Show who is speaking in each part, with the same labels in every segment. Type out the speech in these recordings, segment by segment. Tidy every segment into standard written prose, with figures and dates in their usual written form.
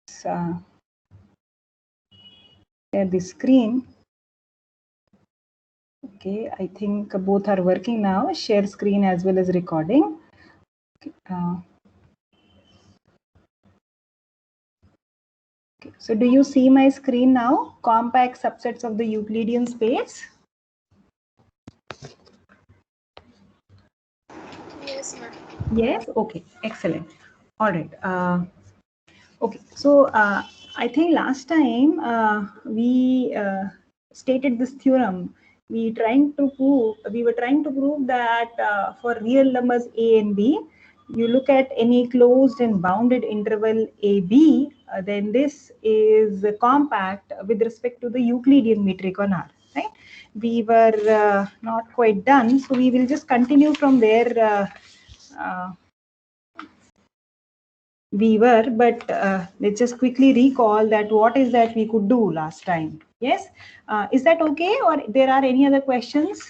Speaker 1: share the screen. Okay, I think both are working now. Share screen as well as recording. Okay, okay. So do you see my screen now? Compact subsets of the Euclidean space.
Speaker 2: Yes, ma'am.
Speaker 1: Yes. Okay. Excellent. All right. Okay. So I think last time we stated this theorem. We were trying to prove that for real numbers a and b, you look at any closed and bounded interval AB, then this is compact with respect to the Euclidean metric on R, right? We were not quite done, so we will just continue from there. But let's just quickly recall that what is that we could do last time. Yes, is that okay, or there are any other questions?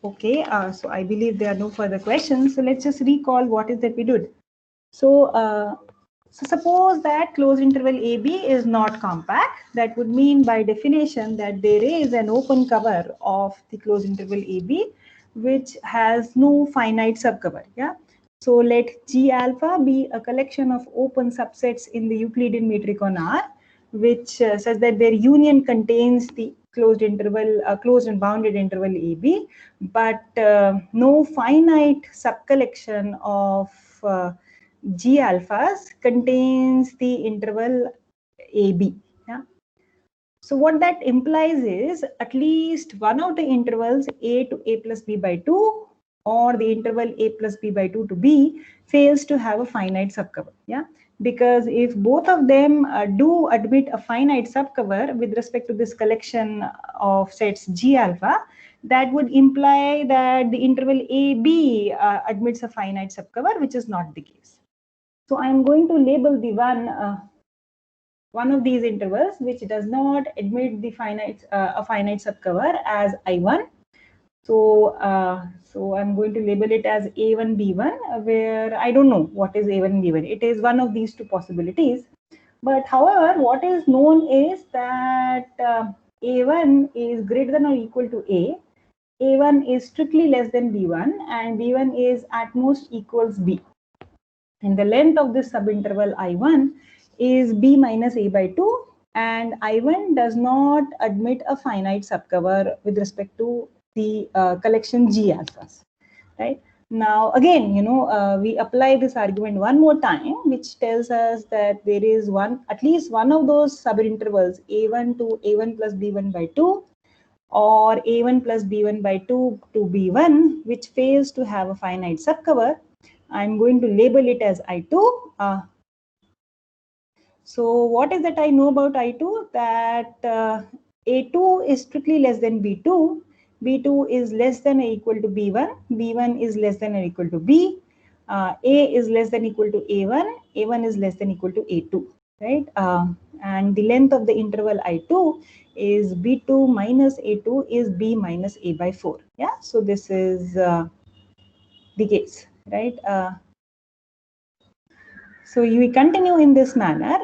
Speaker 1: Okay, so I believe there are no further questions. So let's just recall what is that we did. So, so suppose that closed interval AB is not compact. That would mean by definition that there is an open cover of the closed interval AB which has no finite subcover. Yeah. So let G alpha be a collection of open subsets in the Euclidean metric on R, which such that their union contains the closed interval, closed and bounded interval AB, but no finite subcollection of G alphas contains the interval AB. Yeah. So what that implies is at least one of the intervals A to A plus B by 2 or the interval A plus B by 2 to B fails to have a finite subcover. Yeah. Because if both of them do admit a finite subcover with respect to this collection of sets G alpha, that would imply that the interval AB admits a finite subcover, which is not the case. So I am going to label the one of these intervals which does not admit the a finite subcover as I1. So I'm going to label it as A1 B1, where I don't know what is A1 B1. It is one of these two possibilities. But however, what is known is that A1 is greater than or equal to A1 is strictly less than B1, and B1 is at most equals B. And the length of this subinterval I1 is B minus A by 2, and I1 does not admit a finite subcover with respect to the collection G alphas, right? Now, again, we apply this argument one more time, which tells us that there is at least one of those subintervals A1 to A1 plus B1 by 2 or A1 plus B1 by 2 to B1, which fails to have a finite subcover. I'm going to label it as I2. So what is that I know about I2? That A2 is strictly less than B2. B2 is less than or equal to B1. B1 is less than or equal to B. A is less than or equal to A1. A1 is less than or equal to A2. Right? And the length of the interval I2 is B2 minus A2 is B minus A by 4. Yeah. So this is the case, right? So we continue in this manner,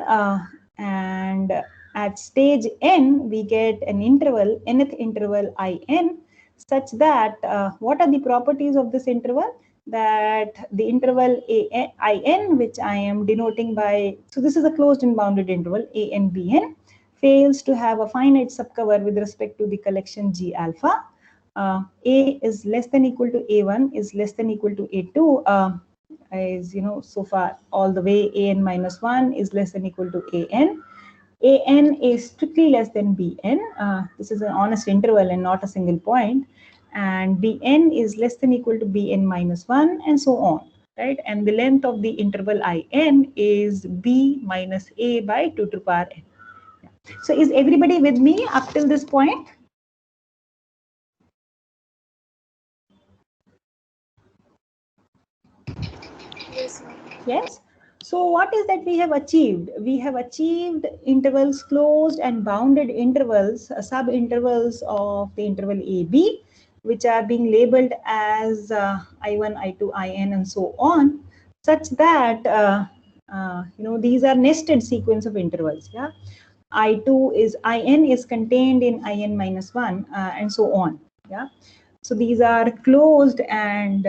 Speaker 1: and at stage n, we get an interval, nth interval In, such that what are the properties of this interval? That the interval In, which I am denoting by, so this is a closed and bounded interval, An Bn, fails to have a finite subcover with respect to the collection G alpha. A is less than equal to A1 is less than equal to A2. Is so far all the way an minus 1 is less than equal to an is strictly less than bn. This is an honest interval and not a single point, and bn is less than equal to bn minus 1, and so on, right? And the length of the interval in is b minus a by 2 to the power n. So is everybody with me up till this point?
Speaker 2: Yes, ma'am.
Speaker 1: Yes. So what is that we have achieved? We have achieved intervals, closed and bounded intervals, sub-intervals of the interval AB, which are being labeled as I1, I2, In, and so on, such that these are nested sequence of intervals. Yeah, I2 is In is contained in In minus 1, and so on. Yeah, so these are closed, and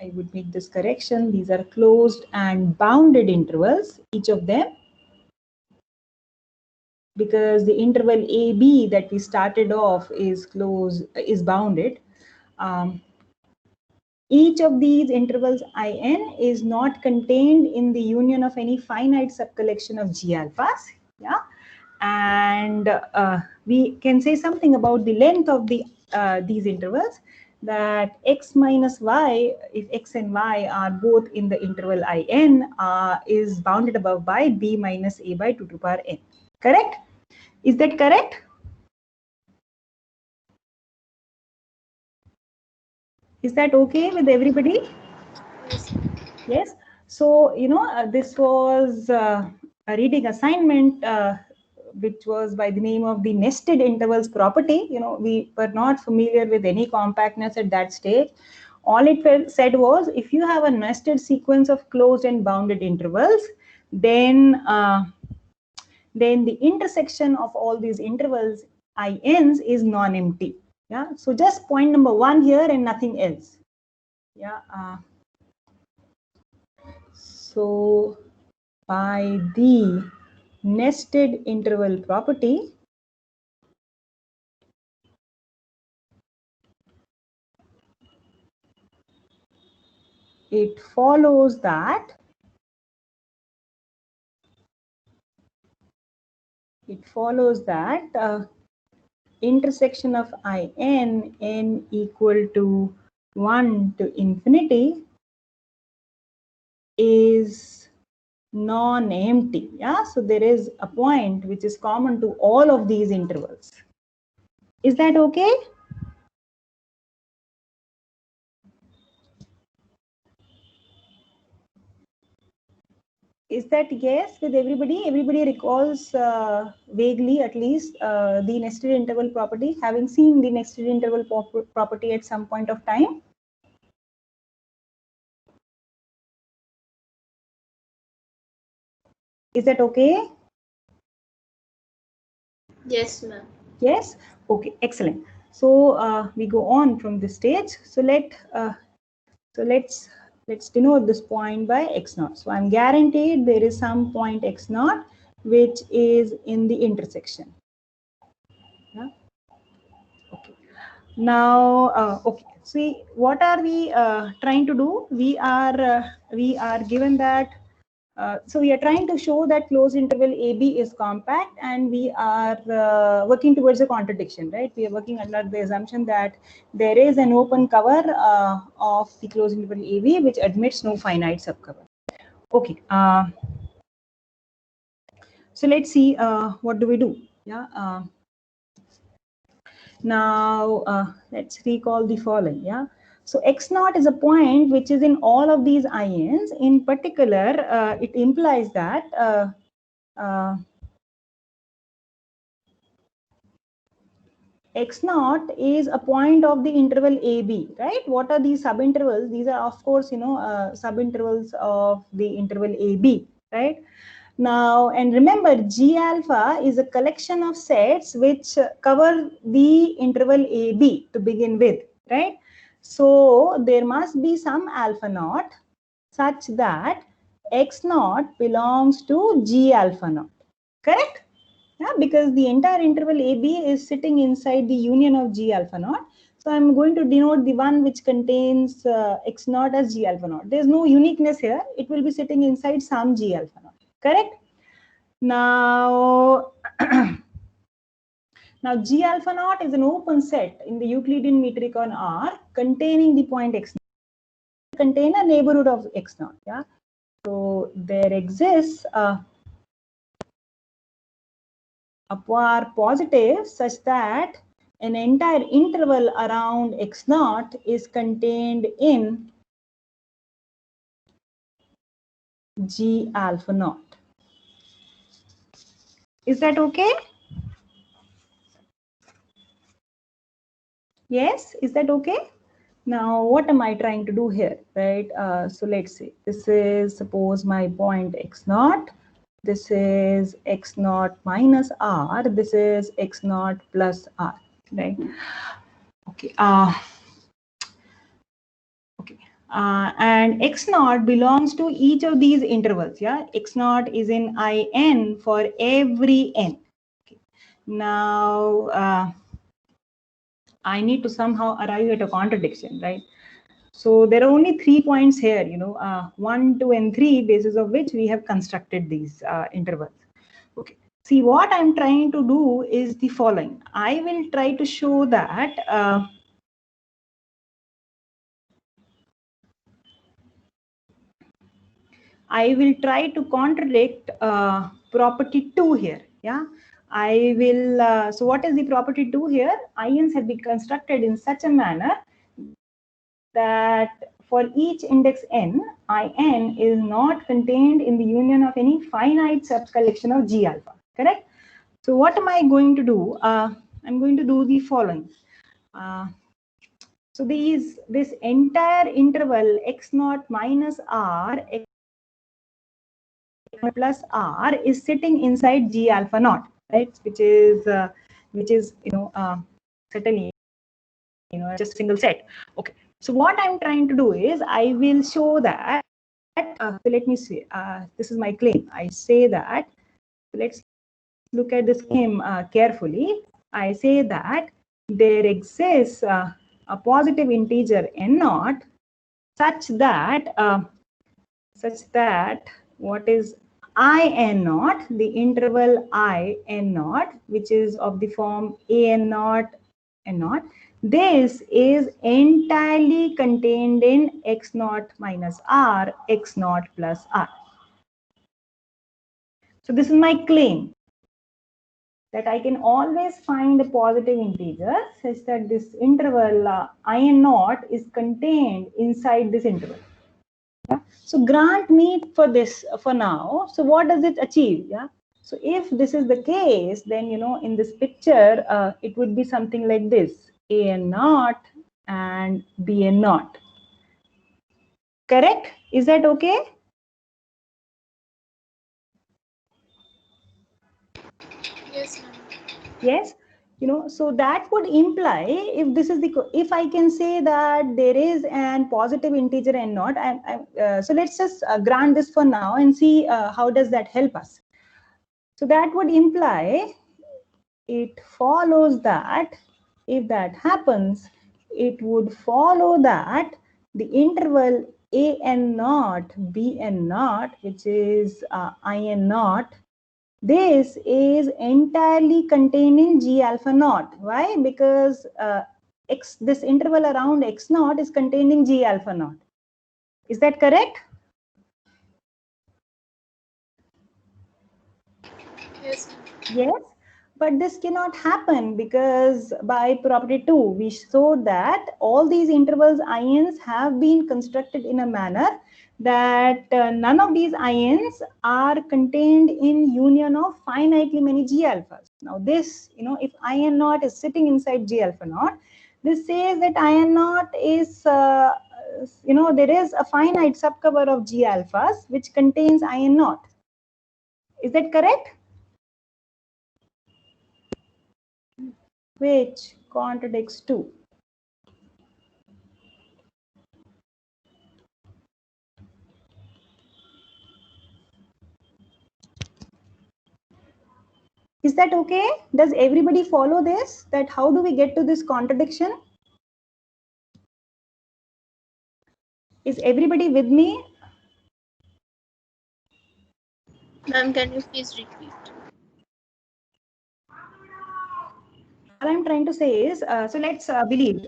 Speaker 1: I would make this correction. These are closed and bounded intervals, each of them, because the interval AB that we started off is bounded. Each of these intervals In is not contained in the union of any finite subcollection of G alphas. Yeah, and we can say something about the length of these intervals, that x minus y, if x and y are both in the interval In, is bounded above by b minus a by 2 to the power n. Correct? Is that correct? Is that okay with everybody?
Speaker 2: Yes.
Speaker 1: Yes. So, this was a reading assignment, which was by the name of the nested intervals property. We were not familiar with any compactness at that stage. All it said was, if you have a nested sequence of closed and bounded intervals, then the intersection of all these intervals In's is non-empty. Yeah. So just point number 1 here and nothing else. Yeah. So by the nested interval property, it follows that intersection of n equal to 1 to infinity is non-empty. Yeah, so there is a point which is common to all of these intervals. Is that okay? Is that yes with everybody? Everybody recalls vaguely, at least, the nested interval property, having seen the nested interval property at some point of time? Is that okay?
Speaker 2: Yes, ma'am.
Speaker 1: Yes. Okay. Excellent. So we go on from this stage. So let's denote this point by x naught. So I'm guaranteed there is some point x naught which is in the intersection. Yeah. Okay. Now, okay. See, what are we trying to do? We are given that. So we are trying to show that closed interval AB is compact, and we are working towards a contradiction, right? We are working under the assumption that there is an open cover of the closed interval AB which admits no finite subcover. Okay. So let's see what do we do. Yeah. Now, let's recall the following. Yeah. So x naught is a point which is in all of these In's. In particular, it implies that x naught is a point of the interval AB, right? What are these subintervals? These are, of course, subintervals of the interval AB, right? Now, and remember, G alpha is a collection of sets which cover the interval AB to begin with, right? So there must be some alpha naught such that x naught belongs to G alpha naught, correct? Yeah, because the entire interval AB is sitting inside the union of G alpha naught. So I'm going to denote the one which contains x naught as G alpha naught. There's no uniqueness here. It will be sitting inside some G alpha naught, correct? Now, now G alpha naught is an open set in the Euclidean metric on R containing the point x naught, contain a neighborhood of x naught. Yeah. So there exists a power positive such that an entire interval around x naught is contained in G alpha naught. Is that okay? Yes, is that okay? Now, what am I trying to do here, right? So let's say this is, suppose my point x naught. This is x naught minus r. This is x naught plus r, right? Okay. Okay. And x naught belongs to each of these intervals. Yeah, x naught is in in for every n. Okay. Now, I need to somehow arrive at a contradiction, right? So there are only 3 points here, 1, 2, and 3, basis of which we have constructed these intervals. Okay. See, what I'm trying to do is the following. I will try to show that I will try to contradict property 2 here. Yeah. I will, so what is the property 2 here? Ions have been constructed in such a manner that for each index n, In is not contained in the union of any finite subcollection of G alpha, correct? So what am I going to do? I'm going to do the following. So this entire interval x naught minus r, x plus r is sitting inside G alpha naught, right? Which is certainly just single set. Okay. So what I'm trying to do is I will show that. So let me see. This is my claim. I say that. Let's look at this claim carefully. I say that there exists a positive integer n naught such that what is I n naught, the interval I n naught, which is of the form a n naught n naught. This is entirely contained in x naught minus r, x naught plus r. So this is my claim, that I can always find a positive integer such that this interval in naught is contained inside this interval. Yeah? So grant me for this for now. So what does it achieve? Yeah. So if this is the case, then in this picture it would be something like this: a n naught and b n naught. Correct? Is that okay?
Speaker 2: Yes, ma'am.
Speaker 1: Yes. So that would imply, if this is if I can say that there is an positive integer n naught, so let's just grant this for now and see how does that help us. So that would imply, it follows that if that happens, it would follow that the interval a n naught b n naught, which is I n naught, this is entirely containing G alpha naught. Why? Because this interval around x naught is containing G alpha naught. Is that correct?
Speaker 2: Yes, ma'am.
Speaker 1: Yes. But this cannot happen because by property 2, we showed that all these intervals ions have been constructed in a manner that none of these ions are contained in union of finitely many G alphas. Now this, if IN naught is sitting inside G alpha naught, this says that IN naught is, there is a finite subcover of G alphas which contains IN naught. Is that correct? Which contradicts 2. Is that okay? Does everybody follow this? That how do we get to this contradiction? Is everybody with me?
Speaker 2: Ma'am, can you please repeat?
Speaker 1: All I'm trying to say is, so let's believe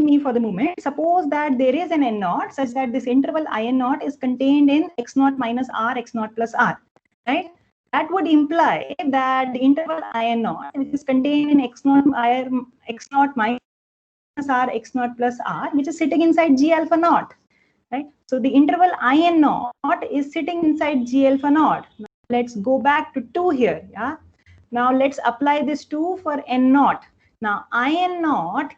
Speaker 1: me for the moment. Suppose that there is an n naught such that this interval in naught is contained in x naught minus r, x naught plus r, right? That would imply that the interval in naught, which is contained in x naught minus r, x naught plus r, which is sitting inside G alpha naught, right? So the interval in naught is sitting inside G alpha naught. Now let's go back to 2 here, yeah? Now let's apply this 2 for n naught. Now in naught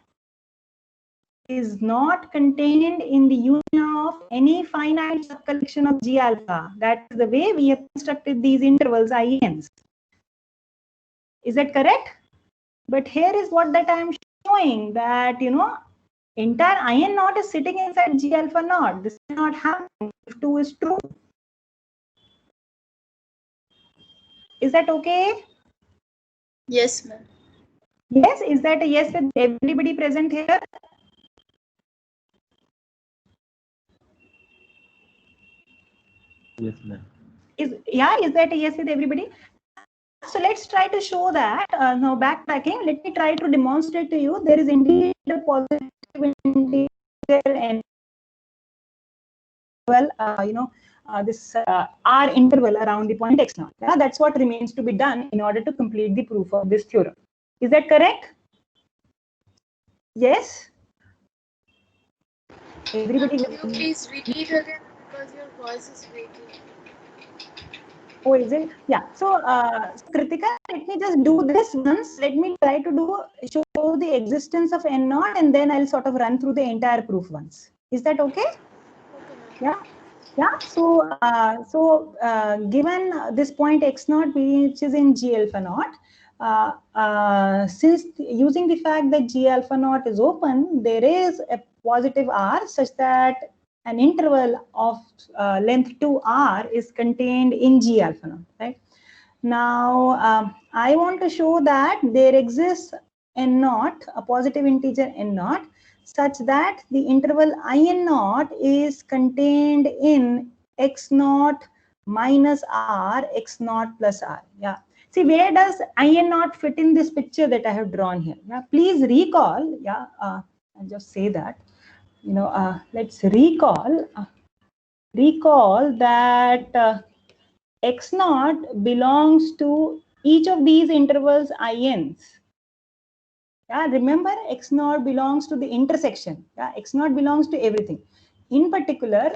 Speaker 1: is not contained in the union of any finite subcollection of G alpha. That is the way we have constructed these intervals INs. Is that correct? But here is what that I am showing, that entire IN naught is sitting inside G alpha naught. This is not happening if 2 is true. Is that okay?
Speaker 2: Yes, ma'am.
Speaker 1: Yes, is that a yes with everybody present here?
Speaker 3: Yes, ma'am.
Speaker 1: Is that a yes with everybody? So let's try to show that. Now backtracking, let me try to demonstrate to you there is indeed a positive integer and this R interval around the point x naught. Yeah, that's what remains to be done in order to complete the proof of this theorem. Is that correct? Yes. Everybody.
Speaker 2: Can you please repeat again, because your voice is breaking?
Speaker 1: Oh, is it? Yeah. So, Kritika, let me just do this once. Let me try to show the existence of N naught, and then I'll sort of run through the entire proof once. Is that okay?
Speaker 2: Okay,
Speaker 1: Yeah.
Speaker 2: ma'am.
Speaker 1: Yeah. So, given this point x naught, which is in G alpha naught, since using the fact that G alpha naught is open, there is a positive R such that an interval of length 2R is contained in G alpha naught, right? Now, I want to show that there exists N naught, a positive integer N naught, such that the interval In naught is contained in x naught minus R, x naught plus R. Yeah. See, where does In naught fit in this picture that I have drawn here? Yeah. Please recall, I'll just say that, let's recall that x naught belongs to each of these intervals INs. Yeah, remember, x naught belongs to the intersection. Yeah, x naught belongs to everything. In particular,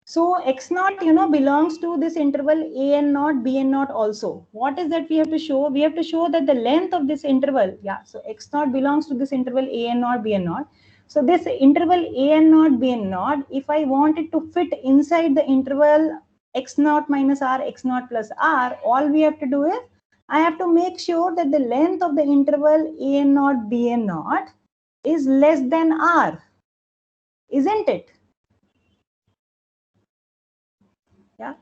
Speaker 1: so x naught, belongs to this interval an naught, bn naught also. What is that we have to show? We have to show that the length of this interval, so x naught belongs to this interval an naught, bn naught. So this interval an naught, bn naught, if I want it to fit inside the interval x naught minus r, x naught plus r, all we have to do is, I have to make sure that the length of the interval an naught, bn naught is less than r, isn't it? Yeah.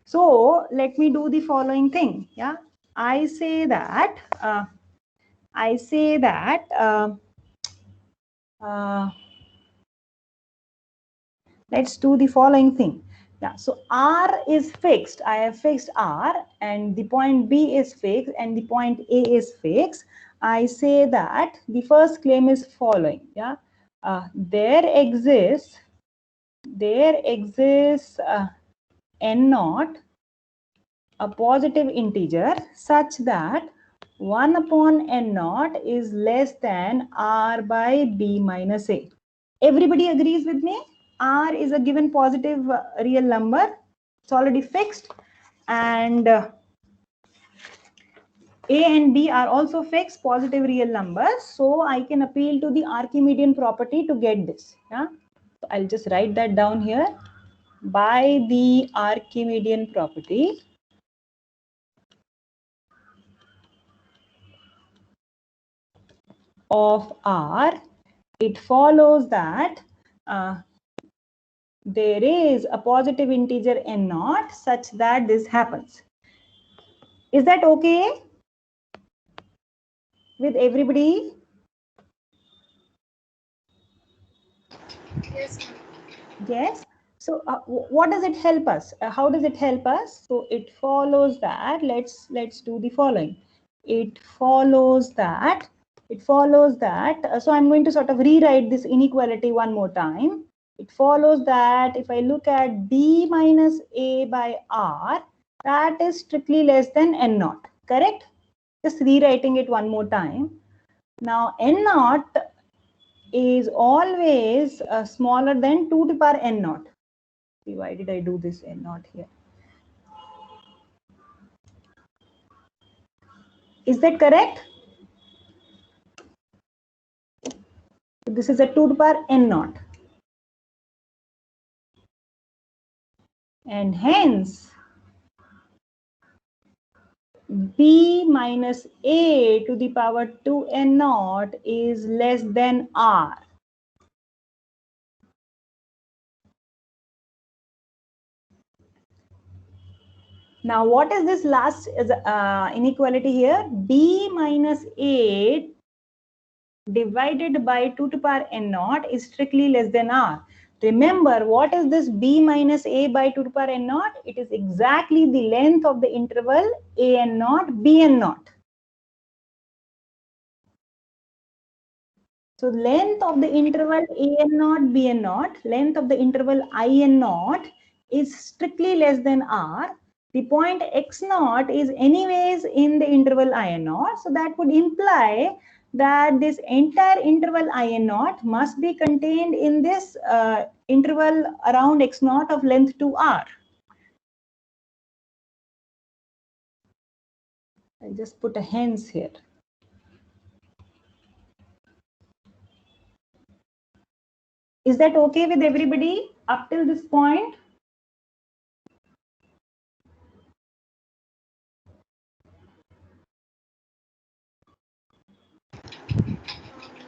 Speaker 1: So let me do the following thing. Yeah, I say that let's do the following thing. Yeah, so R is fixed. I have fixed R, and the point B is fixed, and the point A is fixed. I say that the first claim is following. Yeah, there exists N naught, a positive integer, such that 1 upon N naught is less than R by B minus A. Everybody agrees with me? R is a given positive real number. It's already fixed. And A and B are also fixed positive real numbers. So I can appeal to the Archimedean property to get this. Yeah? So I'll just write that down here. By the Archimedean property, of R, it follows that there is a positive integer N naught such that this happens. Is that okay with everybody?
Speaker 2: Yes, ma'am.
Speaker 1: Yes. So what does it help us? How does it help us? So it follows that, let's do the following. It follows that, so I'm going to sort of rewrite this inequality one more time. It follows that if I look at B minus A by R, that is strictly less than N naught, correct? Just rewriting it one more time. Now N naught is always smaller than 2 to the power N naught. See, why did I do this N naught here? Is that correct? So this is a 2 to the power n naught. And hence, b minus a to the power 2n naught is less than r. Now, what is this last inequality here? B minus A divided by 2 to the power n naught is strictly less than R. Remember, what is this B minus A by 2 to the power n naught? It is exactly the length of the interval A n naught, B n naught. So, length of the interval A n naught, B n naught, length of the interval I n naught is strictly less than R. The point x naught is anyways in the interval I n naught. So that would imply that this entire interval I n naught must be contained in this interval around x naught of length 2r. I'll just put a hence here. Is that okay with everybody up till this point?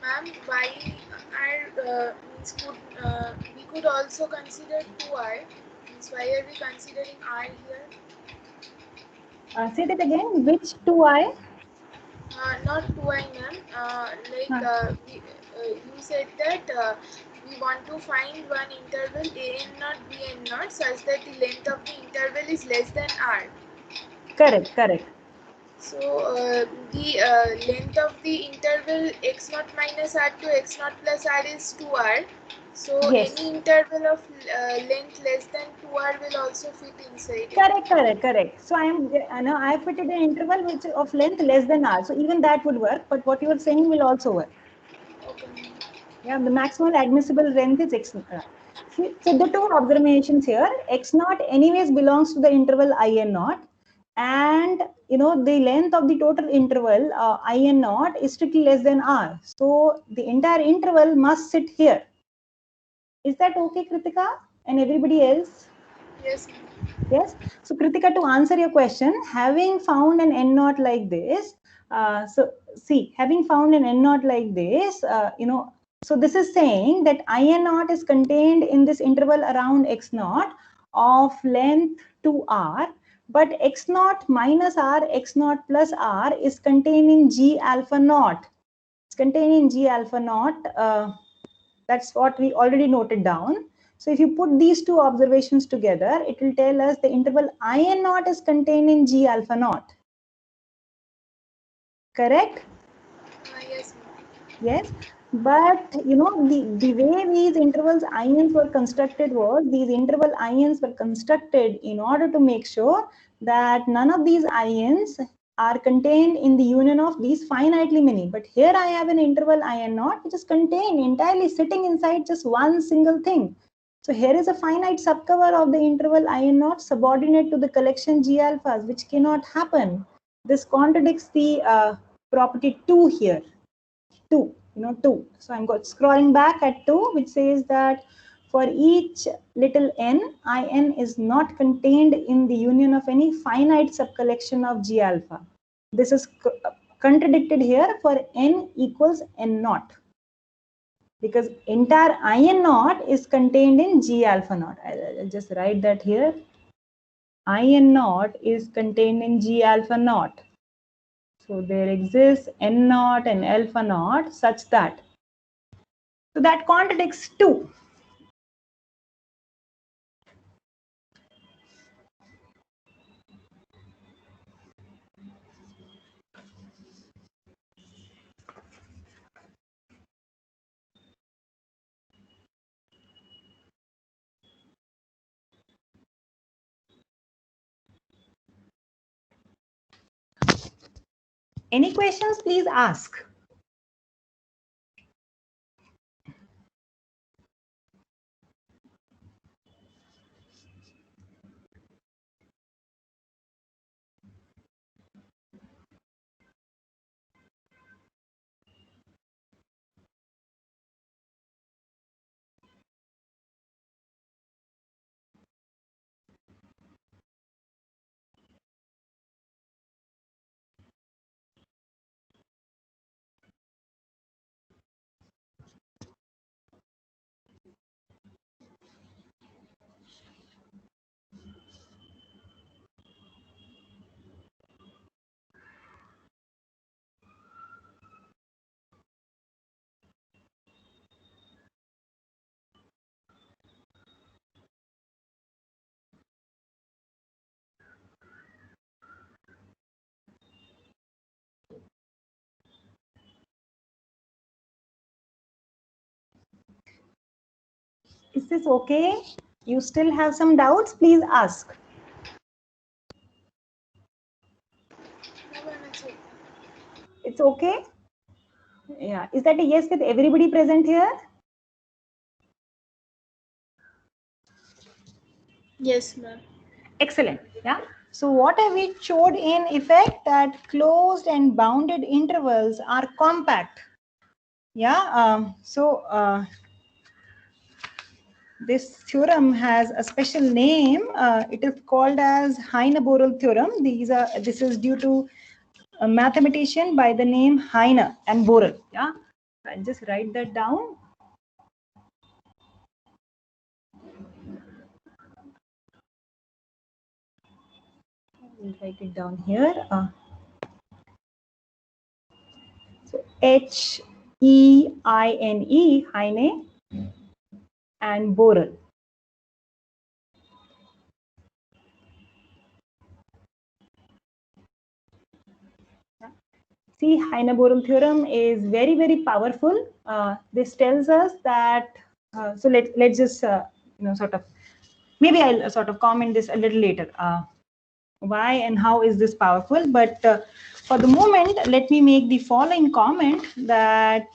Speaker 2: Ma'am, why are we could also consider 2r? Means why are we considering r here?
Speaker 1: Say that again. Which 2i?
Speaker 2: Not 2i, ma'am. You said that we want to find one interval a n naught b n naught such that the length of the interval is less than r.
Speaker 1: Correct, correct.
Speaker 2: So the length of the interval x naught minus r to x naught plus r is 2r. So
Speaker 1: Yes.
Speaker 2: any interval of length less than 2r will also fit inside it.
Speaker 1: Correct, correct, correct. So I fitted an interval which of length less than r. So even that would work, but what you are saying will also work.
Speaker 2: Okay.
Speaker 1: Yeah, the maximum admissible length is x. So the two observations here, x naught anyways belongs to the interval I n naught, and the length of the total interval I n naught is strictly less than r. So the entire interval must sit here. Is that okay, Kritika, and everybody else?
Speaker 2: Yes.
Speaker 1: Yes. So Kritika, to answer your question, having found an n naught like this, having found an n naught like this, so this is saying that I n naught is contained in this interval around x naught of length 2r, but x naught minus r, x naught plus r is contained in g alpha naught. It's contained in g alpha naught. That's what we already noted down. So if you put these two observations together, it will tell us the interval I n naught is contained in G alpha naught. Correct?
Speaker 2: Yes.
Speaker 1: Yes. But the way these intervals ions were constructed was these interval ions were constructed in order to make sure that none of these ions are contained in the union of these finitely many. But here I have an interval I n naught which is contained entirely sitting inside just one single thing. So here is a finite subcover of the interval I n naught subordinate to the collection G alphas, which cannot happen. This contradicts the property 2 here. 2, 2. So I'm scrolling back at 2, which says that for each little n, In is not contained in the union of any finite subcollection of G alpha. This is contradicted here for n equals n naught, because entire In naught is contained in G alpha naught. I'll just write that here. In naught is contained in G alpha naught. So there exists n naught and alpha naught such that. So that contradicts 2. Any questions, please ask. Is this okay? You still have some doubts? Please ask.
Speaker 2: No, ma'am, it's okay.
Speaker 1: It's okay? Yeah. Is that a yes with everybody present here?
Speaker 2: Yes, ma'am.
Speaker 1: Excellent. Yeah. So what have we showed in effect that closed and bounded intervals are compact. Yeah. This theorem has a special name. It is called as Heine-Borel theorem. This is due to a mathematician by the name Heine and Borel. Yeah. I'll just write that down. We'll write it down here. So Heine, Heine, and Borel. See, Heine-Borel theorem is very, very powerful. This tells us that. So let's just sort of, maybe I'll sort of comment this a little later. Why and how is this powerful? But for the moment, let me make the following comment that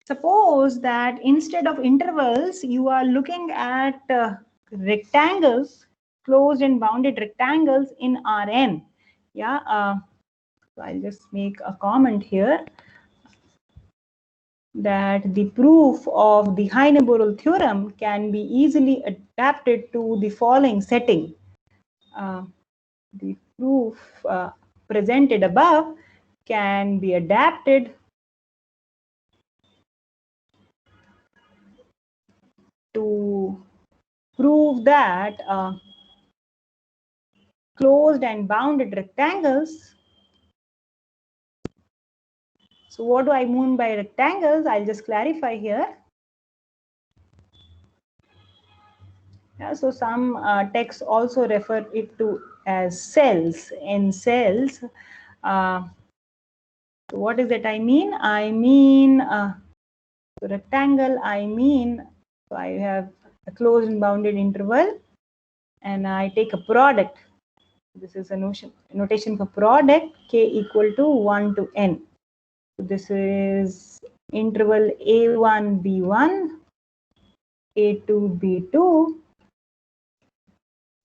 Speaker 1: suppose that instead of intervals, you are looking at rectangles, closed and bounded rectangles in Rn. Yeah. So I'll just make a comment here that the proof of the Heine-Borel theorem can be easily adapted to the following setting. The proof presented above can be adapted to prove that closed and bounded rectangles. So what do I mean by rectangles? I'll just clarify here. Yeah, so some texts also refer it to as cells. In cells, so what is that I mean? I mean rectangle. I mean, so I have a closed and bounded interval, and I take a product. This is a notation for product k equal to 1 to n. So this is interval a1 b1, a2 b2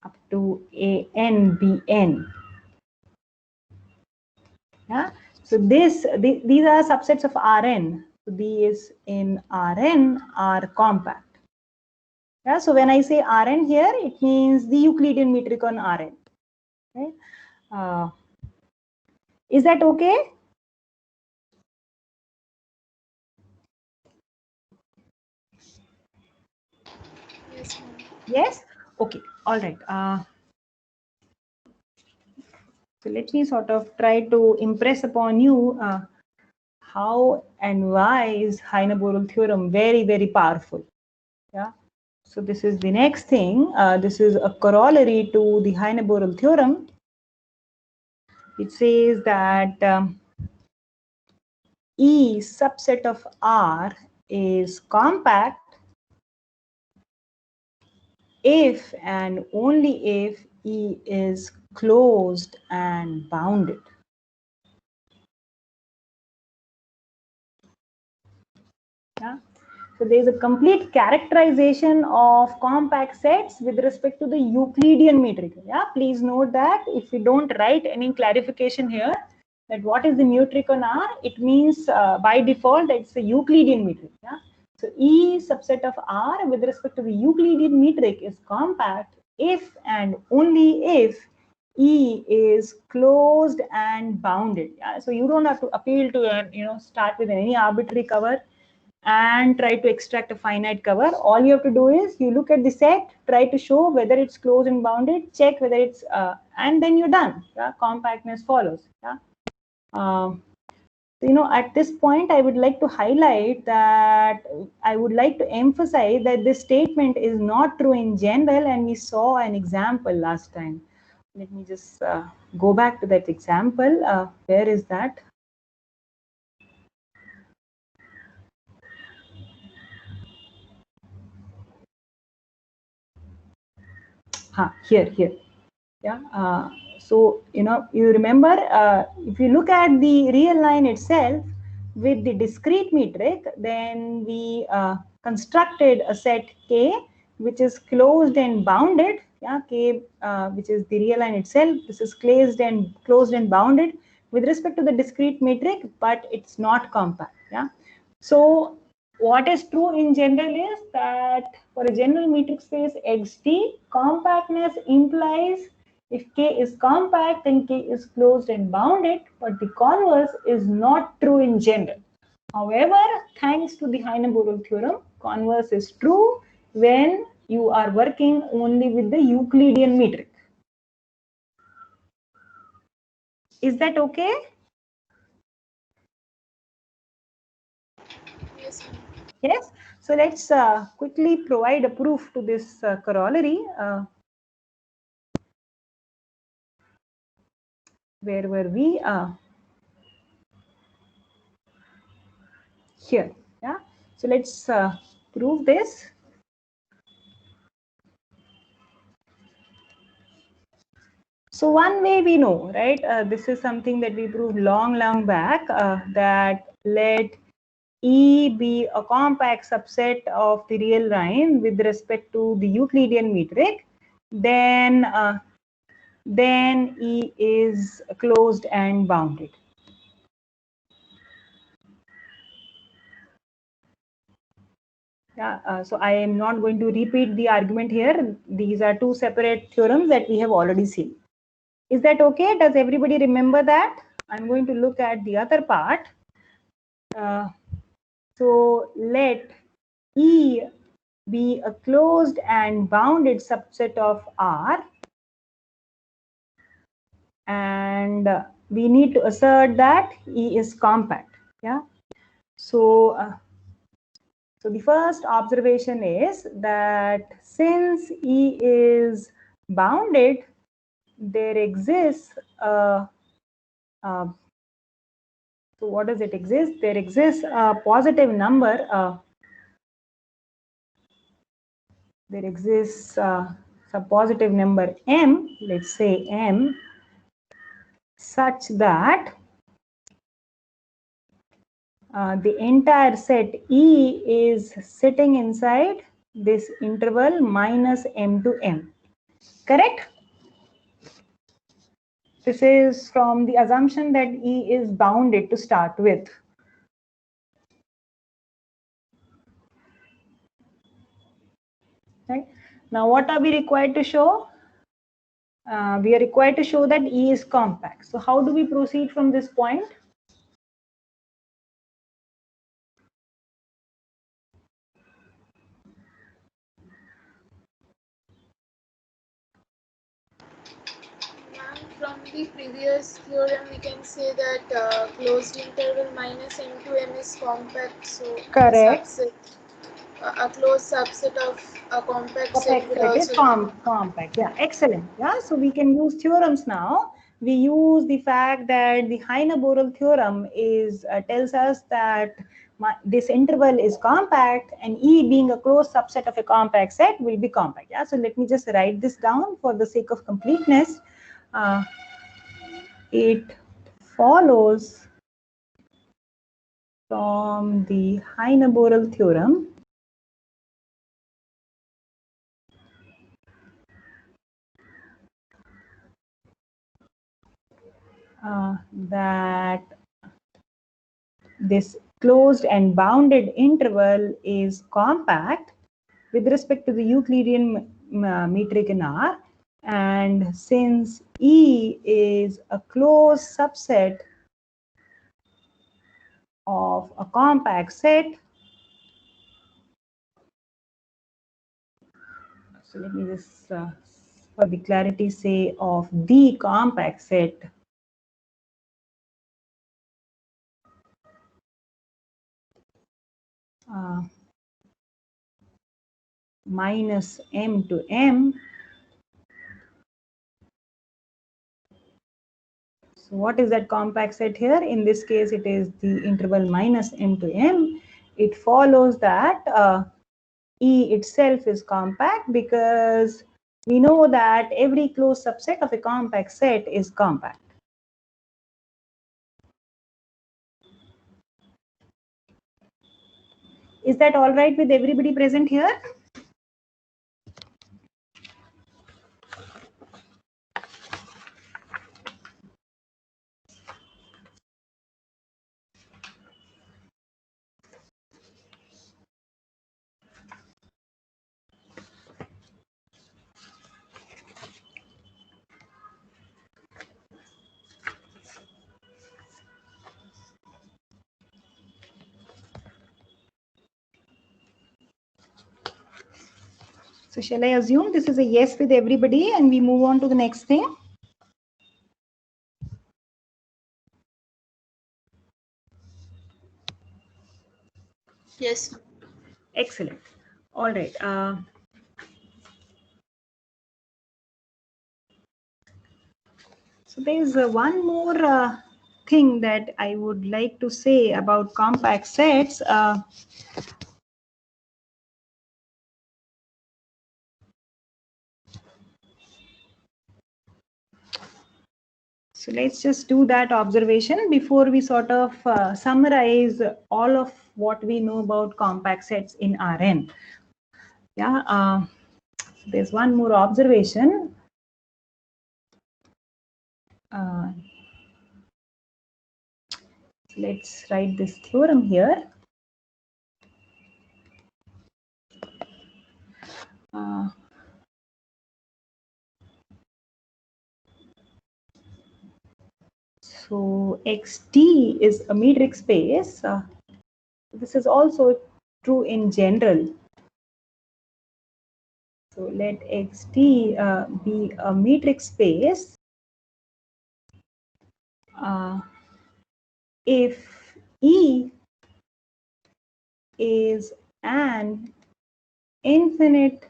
Speaker 1: up to an bn. Yeah. So these are subsets of Rn. So these in Rn are compact. Yeah. So when I say Rn here, it means the Euclidean metric on Rn. Okay. Is that okay?
Speaker 2: Yes, ma'am.
Speaker 1: Yes. Okay. All right. So let me sort of try to impress upon you how and why is Heine-Borel theorem very, very powerful. Yeah. So this is the next thing. This is a corollary to the Heine-Borel theorem. It says that E subset of R is compact if and only if E is closed and bounded. Yeah. So there is a complete characterization of compact sets with respect to the Euclidean metric. Yeah, please note that if you don't write any clarification here, that what is the metric on R, it means by default it's a Euclidean metric. Yeah. So E subset of R with respect to the Euclidean metric is compact if and only if E is closed and bounded. Yeah. So you don't have to appeal to start with any arbitrary cover and try to extract a finite cover. All you have to do is you look at the set, try to show whether it's closed and bounded, check whether it's, and then you're done. Yeah? Compactness follows. Yeah? At this point, I would like to highlight that I would like to emphasize that this statement is not true in general, and we saw an example last time. Let me just go back to that example. Where is that? here. Yeah. So you remember, if you look at the real line itself with the discrete metric, then we constructed a set K which is closed and bounded. Yeah, K which is the real line itself. This is closed and bounded with respect to the discrete metric, but it's not compact. Yeah. So what is true in general is that for a general metric space XT, compactness implies if K is compact, then K is closed and bounded, but the converse is not true in general. However, thanks to the Heine-Borel theorem, converse is true when you are working only with the Euclidean metric. Is that okay?
Speaker 2: Yes.
Speaker 1: Yes. So let's quickly provide a proof to this corollary. Where were we? Here. Yeah. So let's prove this. So one way we know, right? This is something that we proved long back, that let E be a compact subset of the real line with respect to the Euclidean metric, then E is closed and bounded. Yeah, so I am not going to repeat the argument here. These are two separate theorems that we have already seen. Is that okay? Does everybody remember that? I'm going to look at the other part. So let E be a closed and bounded subset of R, and we need to assert that E is compact. Yeah. So so the first observation is that since E is bounded, there exists so what does it exist? There exists a positive number. There exists some positive number M, let's say M, such that the entire set E is sitting inside this interval minus M to M. Correct? This is from the assumption that E is bounded to start with. Right? Now, what are we required to show? We are required to show that E is compact. So how do we proceed from this point?
Speaker 2: From the previous theorem, we can say that closed interval minus M to M is compact. So
Speaker 1: Correct.
Speaker 2: A closed subset of a compact set will
Speaker 1: is
Speaker 2: also
Speaker 1: compact. Yeah, excellent. Yeah, so we can use theorems now. We use the fact that the Heine-Borel theorem is tells us that this interval is compact, and E being a closed subset of a compact set will be compact. Yeah, so let me just write this down for the sake of completeness. It follows from the Heine-Borel theorem that this closed and bounded interval is compact with respect to the Euclidean metric in R, and since E is a closed subset of a compact set, so let me just for the clarity say of the compact set, minus M to M. So what is that compact set here? In this case, it is the interval minus M to M. It follows that E itself is compact because we know that every closed subset of a compact set is compact. Is that all right with everybody present here? So shall I assume this is a yes with everybody and we move on to the next thing?
Speaker 2: Yes.
Speaker 1: Excellent. All right. So there's one more thing that I would like to say about compact sets. So let's just do that observation before we sort of summarize all of what we know about compact sets in Rn. Yeah, there's one more observation. Let's write this theorem here. So Xt is a metric space. This is also true in general. So let Xt be a metric space if E is an infinite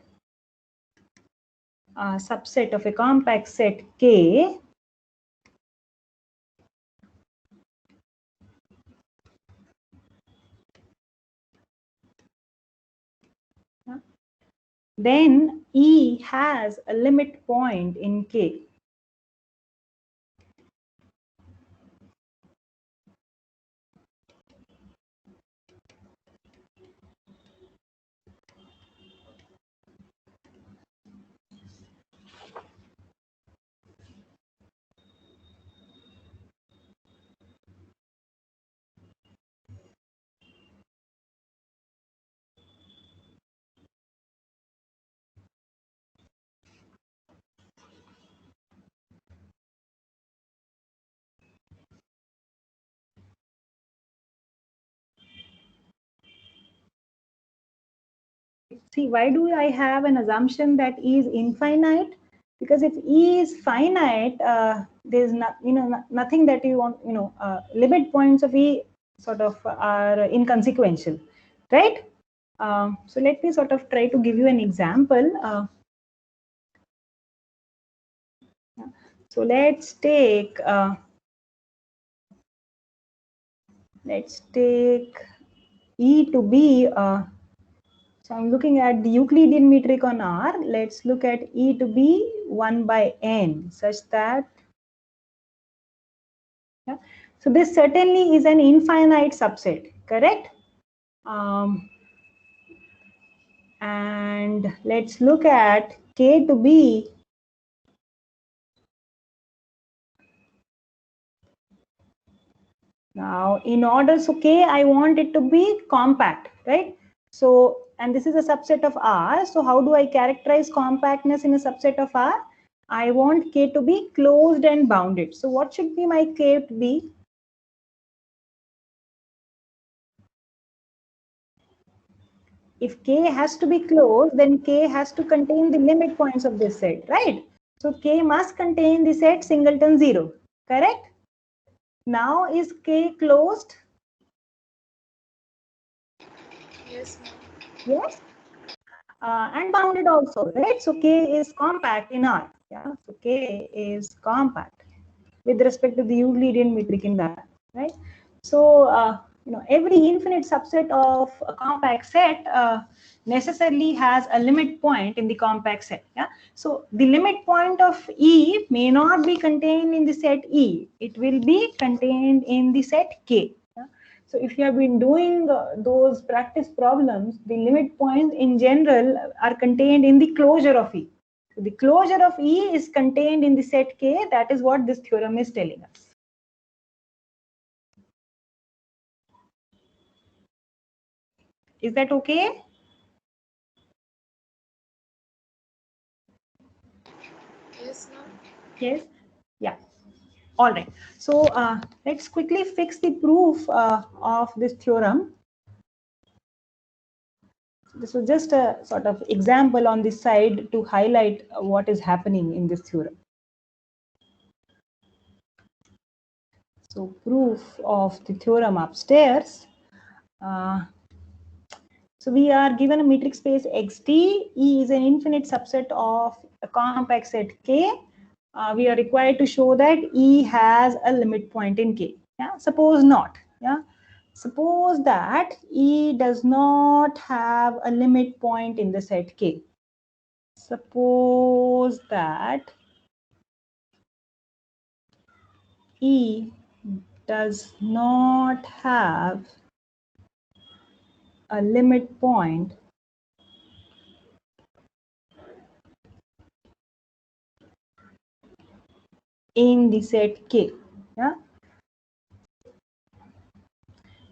Speaker 1: subset of a compact set K, then E has a limit point in K. See, why do I have an assumption that E is infinite? Because if E is finite, there's not, nothing that you want, limit points of E sort of are inconsequential, right? So let me sort of try to give you an example. So let's take E to be. So I'm looking at the Euclidean metric on R. Let's look at E to be 1 by n, such that. Yeah. So this certainly is an infinite subset, correct? And let's look at K to be now in order. So K, I want it to be compact, right? So, and this is a subset of R. So how do I characterize compactness in a subset of R? I want K to be closed and bounded. So what should be my K to be? If K has to be closed, then K has to contain the limit points of this set, right? So K must contain the set singleton 0, correct? Now is K closed?
Speaker 2: Yes.
Speaker 1: Yes. And bounded also, right? So K is compact in R. Yeah. So K is compact with respect to the Euclidean metric in that, right? So every infinite subset of a compact set necessarily has a limit point in the compact set. Yeah. So the limit point of E may not be contained in the set E. It will be contained in the set K. Yeah. So if you have been doing those practice problems, the limit points in general are contained in the closure of E. So the closure of E is contained in the set K. That is what this theorem is telling us. Is that okay?
Speaker 2: Yes, ma'am.
Speaker 1: Yes. Yeah. All right. So let's quickly fix the proof of this theorem. This was just a sort of example on this side to highlight what is happening in this theorem. So proof of the theorem upstairs. So we are given a metric space XT. E is an infinite subset of a compact set K. We are required to show that E has a limit point in K. Yeah. Suppose not. Yeah. Suppose that E does not have a limit point in the set K. Suppose that E does not have a limit point in the set K. Yeah.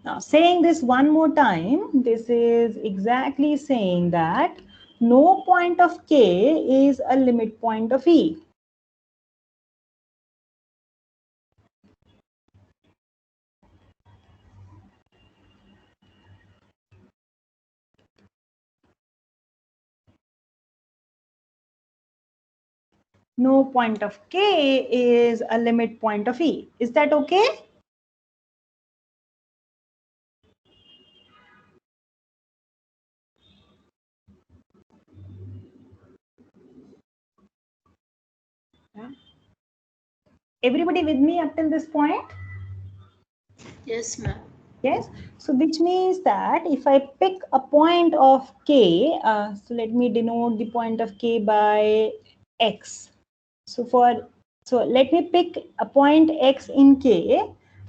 Speaker 1: Now, saying this one more time, this is exactly saying that no point of K is a limit point of E. No point of K is a limit point of E. Is that okay? Yeah. Everybody with me up till this point?
Speaker 2: Yes, ma'am.
Speaker 1: Yes. So which means that if I pick a point of K, so let me denote the point of K by X. So let me pick a point X in K.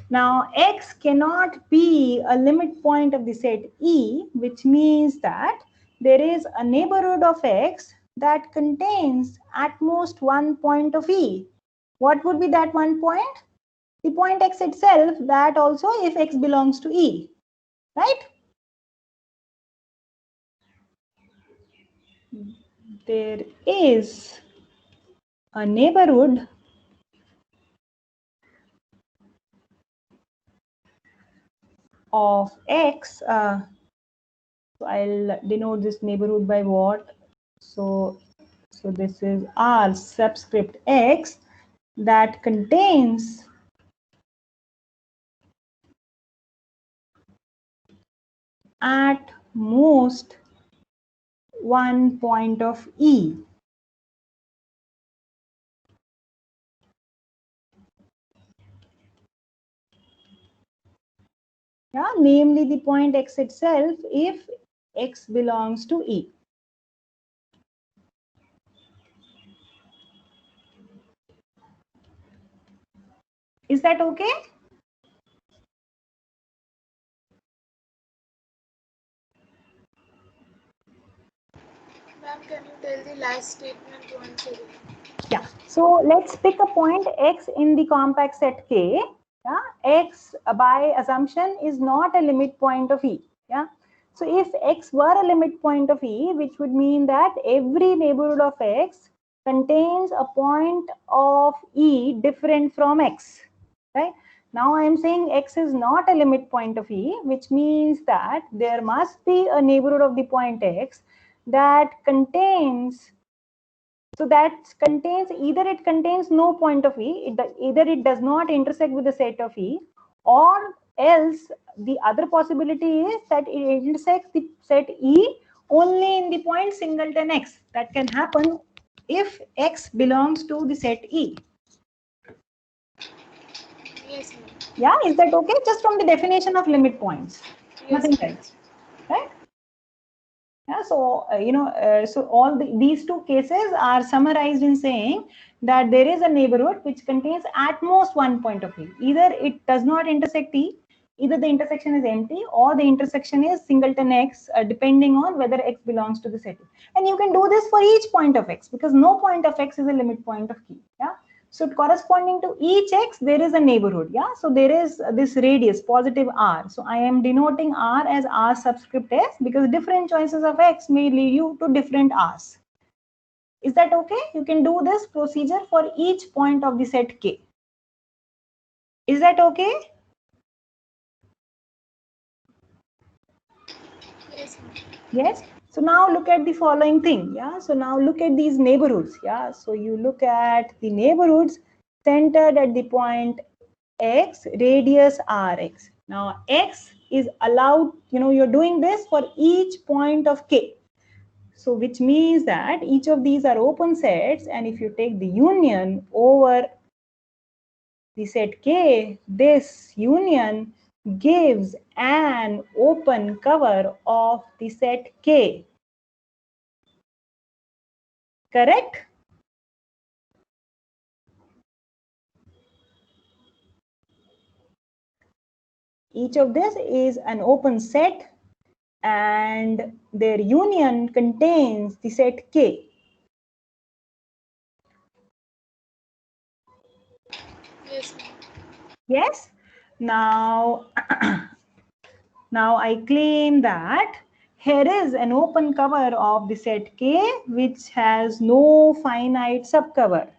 Speaker 1: Now X cannot be a limit point of the set E, which means that there is a neighborhood of X that contains at most one point of E. What would be that one point? The point X itself, that also if X belongs to E, right? There is a neighborhood of X. So I'll denote this neighborhood by what? So this is R subscript X that contains at most one point of E. Yeah, namely the point X itself if X belongs to E. Is that okay?
Speaker 2: Ma'am, can you tell the last statement once again?
Speaker 1: Yeah. So let's pick a point X in the compact set K. Yeah. X by assumption is not a limit point of E. Yeah. So if X were a limit point of E, which would mean that every neighborhood of X contains a point of E different from X, right? Now I am saying X is not a limit point of E, which means that there must be a neighborhood of the point X that contains, so that contains, either it contains no point of E, either it does not intersect with the set of E, or else the other possibility is that it intersects the set E only in the point singleton X. That can happen if X belongs to the set E.
Speaker 2: Yes, ma'am.
Speaker 1: Yeah, is that okay? Just from the definition of limit points,
Speaker 2: Yes,
Speaker 1: nothing
Speaker 2: ma'am.
Speaker 1: else, right? Yeah, so so all these two cases are summarized in saying that there is a neighborhood which contains at most one point of E. Either it does not intersect E, either the intersection is empty, or the intersection is singleton X, depending on whether X belongs to the set E. And you can do this for each point of X, because no point of X is a limit point of key. Yeah. So corresponding to each X, there is a neighborhood. Yeah. So there is this radius, positive R. So I am denoting R as R subscript S, because different choices of X may lead you to different R's. Is that okay? You can do this procedure for each point of the set K. Is that okay?
Speaker 2: Yes, ma'am.
Speaker 1: Yes. So now look at the following thing. Yeah. So now look at these neighborhoods. Yeah. So you look at the neighborhoods centered at the point X, radius Rx. Now X is allowed, you're doing this for each point of K. So which means that each of these are open sets, and if you take the union over the set K, this union gives an open cover of the set K. Correct? Each of this is an open set, and their union contains the set K.
Speaker 2: Yes, ma'am.
Speaker 1: Yes? Now, now I claim that here is an open cover of the set K which has no finite subcover.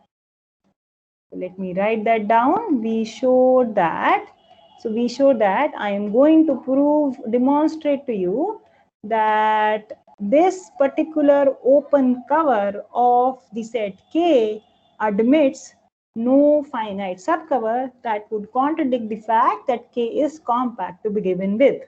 Speaker 1: Let me write that down. We showed that. So we showed that I am going to demonstrate to you that this particular open cover of the set K admits no finite subcover. That would contradict the fact that K is compact to begin with.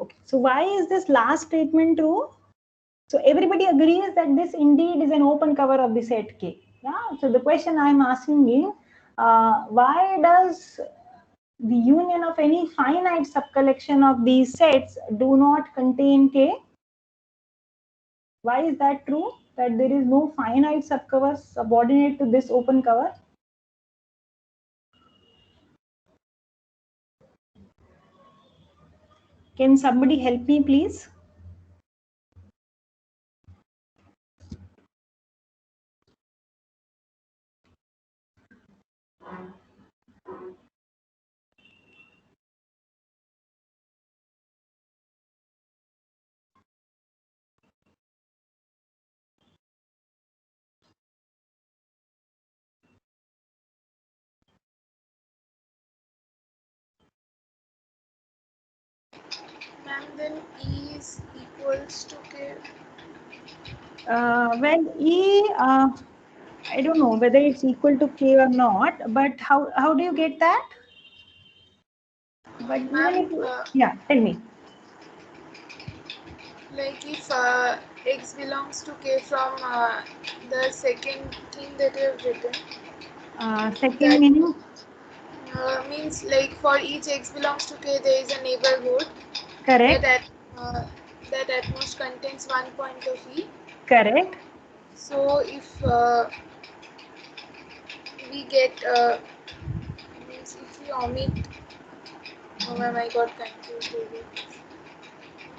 Speaker 1: Okay. So why is this last statement true? So everybody agrees that this indeed is an open cover of the set K. Yeah. So the question I'm asking is, why does the union of any finite subcollection of these sets do not contain K? Why is that true? That there is no finite subcover subordinate to this open cover? Can somebody help me, please?
Speaker 2: Ma'am, then E is equals to K.
Speaker 1: Well, E, I don't know whether it's equal to K or not, but how do you get that? But even
Speaker 2: Ma'am,
Speaker 1: if, yeah, tell me.
Speaker 2: like if X belongs to K from the second thing that you have written,
Speaker 1: Second
Speaker 2: that
Speaker 1: meaning,
Speaker 2: means like for each X belongs to K, there is a neighborhood that
Speaker 1: correct,
Speaker 2: uh, that at most contains one point of E.
Speaker 1: correct.
Speaker 2: So if we get means if we omit, oh ma'am, I got confused with it.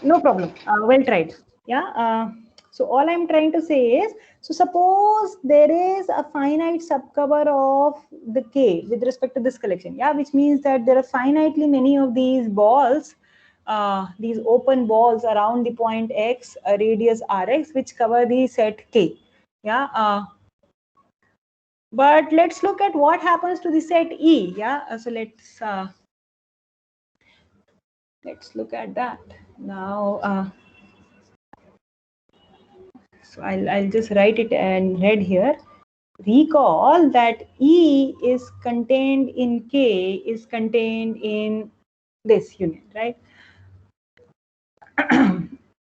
Speaker 1: No problem. Well tried. Yeah. So all I'm trying to say is, so suppose there is a finite subcover of the K with respect to this collection. Yeah, which means that there are finitely many of these balls, these open balls around the point X, radius Rx, which cover the set K. Yeah. But let's look at what happens to the set E. Yeah. So let's Let's look at that now. So I'll just write it in red here. Recall that E is contained in K is contained in this unit, right?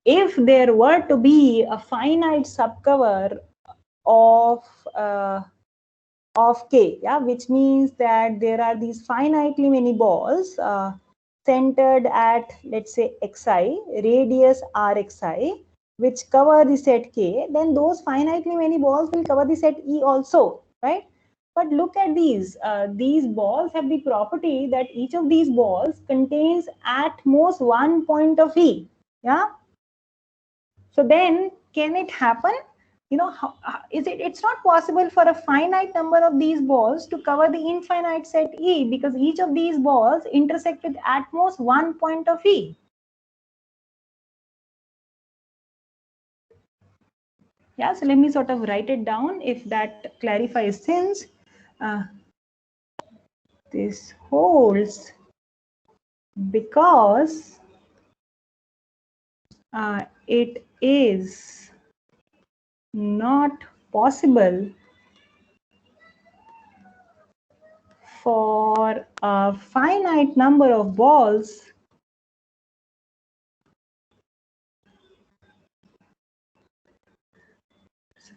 Speaker 1: If there were to be a finite subcover of uh, of K, yeah, which means that there are these finitely many balls centered at, let's say, xi, radius rxi, which cover the set K, then those finitely many balls will cover the set E also, right? But look at these balls have the property that each of these balls contains at most one point of E, yeah? So then can it happen? You know, is it? It's not possible for a finite number of these balls to cover the infinite set E, because each of these balls intersect with at most one point of E. Yeah, so let me sort of write it down if that clarifies things. This holds because it is not possible for a finite number of balls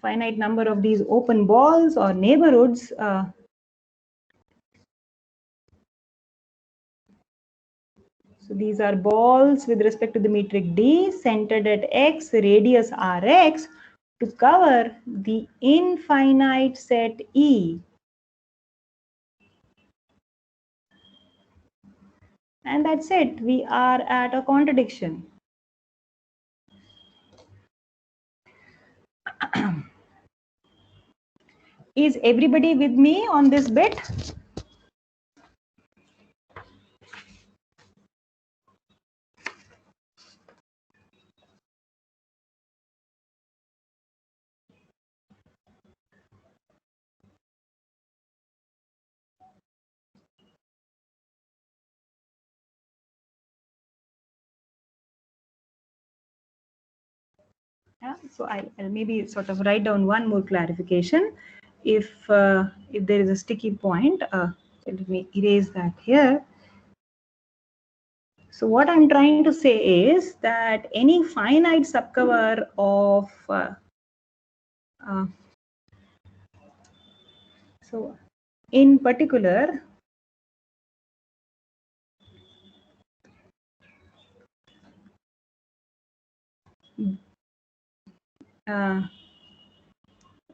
Speaker 1: finite number of these open balls or neighborhoods so these are balls with respect to the metric D centered at X, radius Rx, to cover the infinite set E. And that's it. We are at a contradiction. Is everybody with me on this bit? Yeah, so I'll maybe sort of write down one more clarification. If there is a sticky point, let me erase that here. So what I'm trying to say is that any finite subcover of so in particular uh,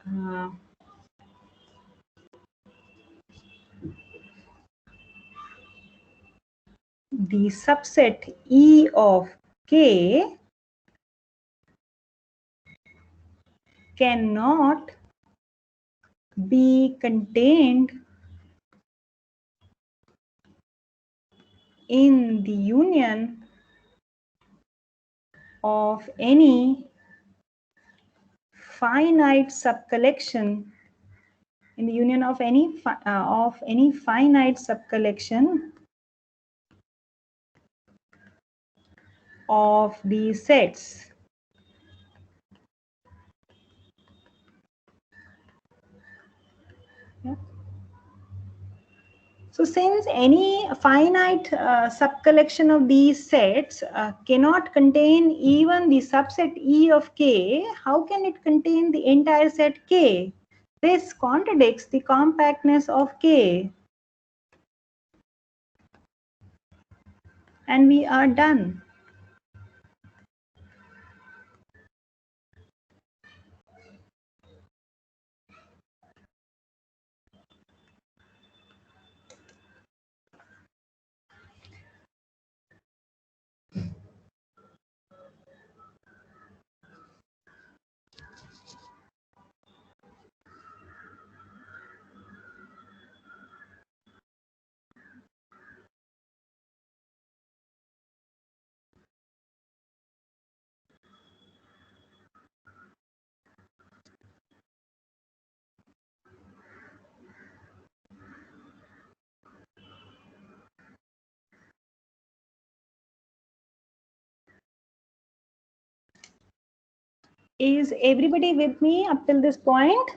Speaker 1: uh, the subset E of K cannot be contained in the union of any finite subcollection in the union of any finite subcollection of the sets. Yeah. So since any finite subcollection of these sets cannot contain even the subset E of K, how can it contain the entire set K? This contradicts the compactness of K. And we are done. Is everybody with me up till this point?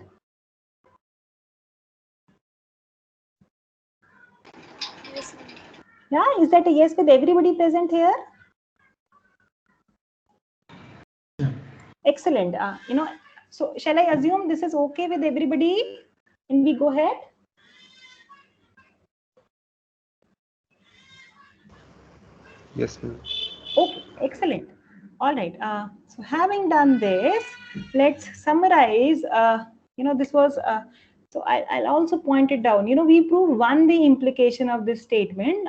Speaker 2: Yes, ma'am.
Speaker 1: Yeah, is that a yes with everybody present here? Excellent. So shall I assume this is okay with everybody? Can we go ahead?
Speaker 3: Yes, ma'am.
Speaker 1: Okay, excellent. All right. So having done this, let's summarize. This was. I'll also point it down. We proved one, the implication of this statement.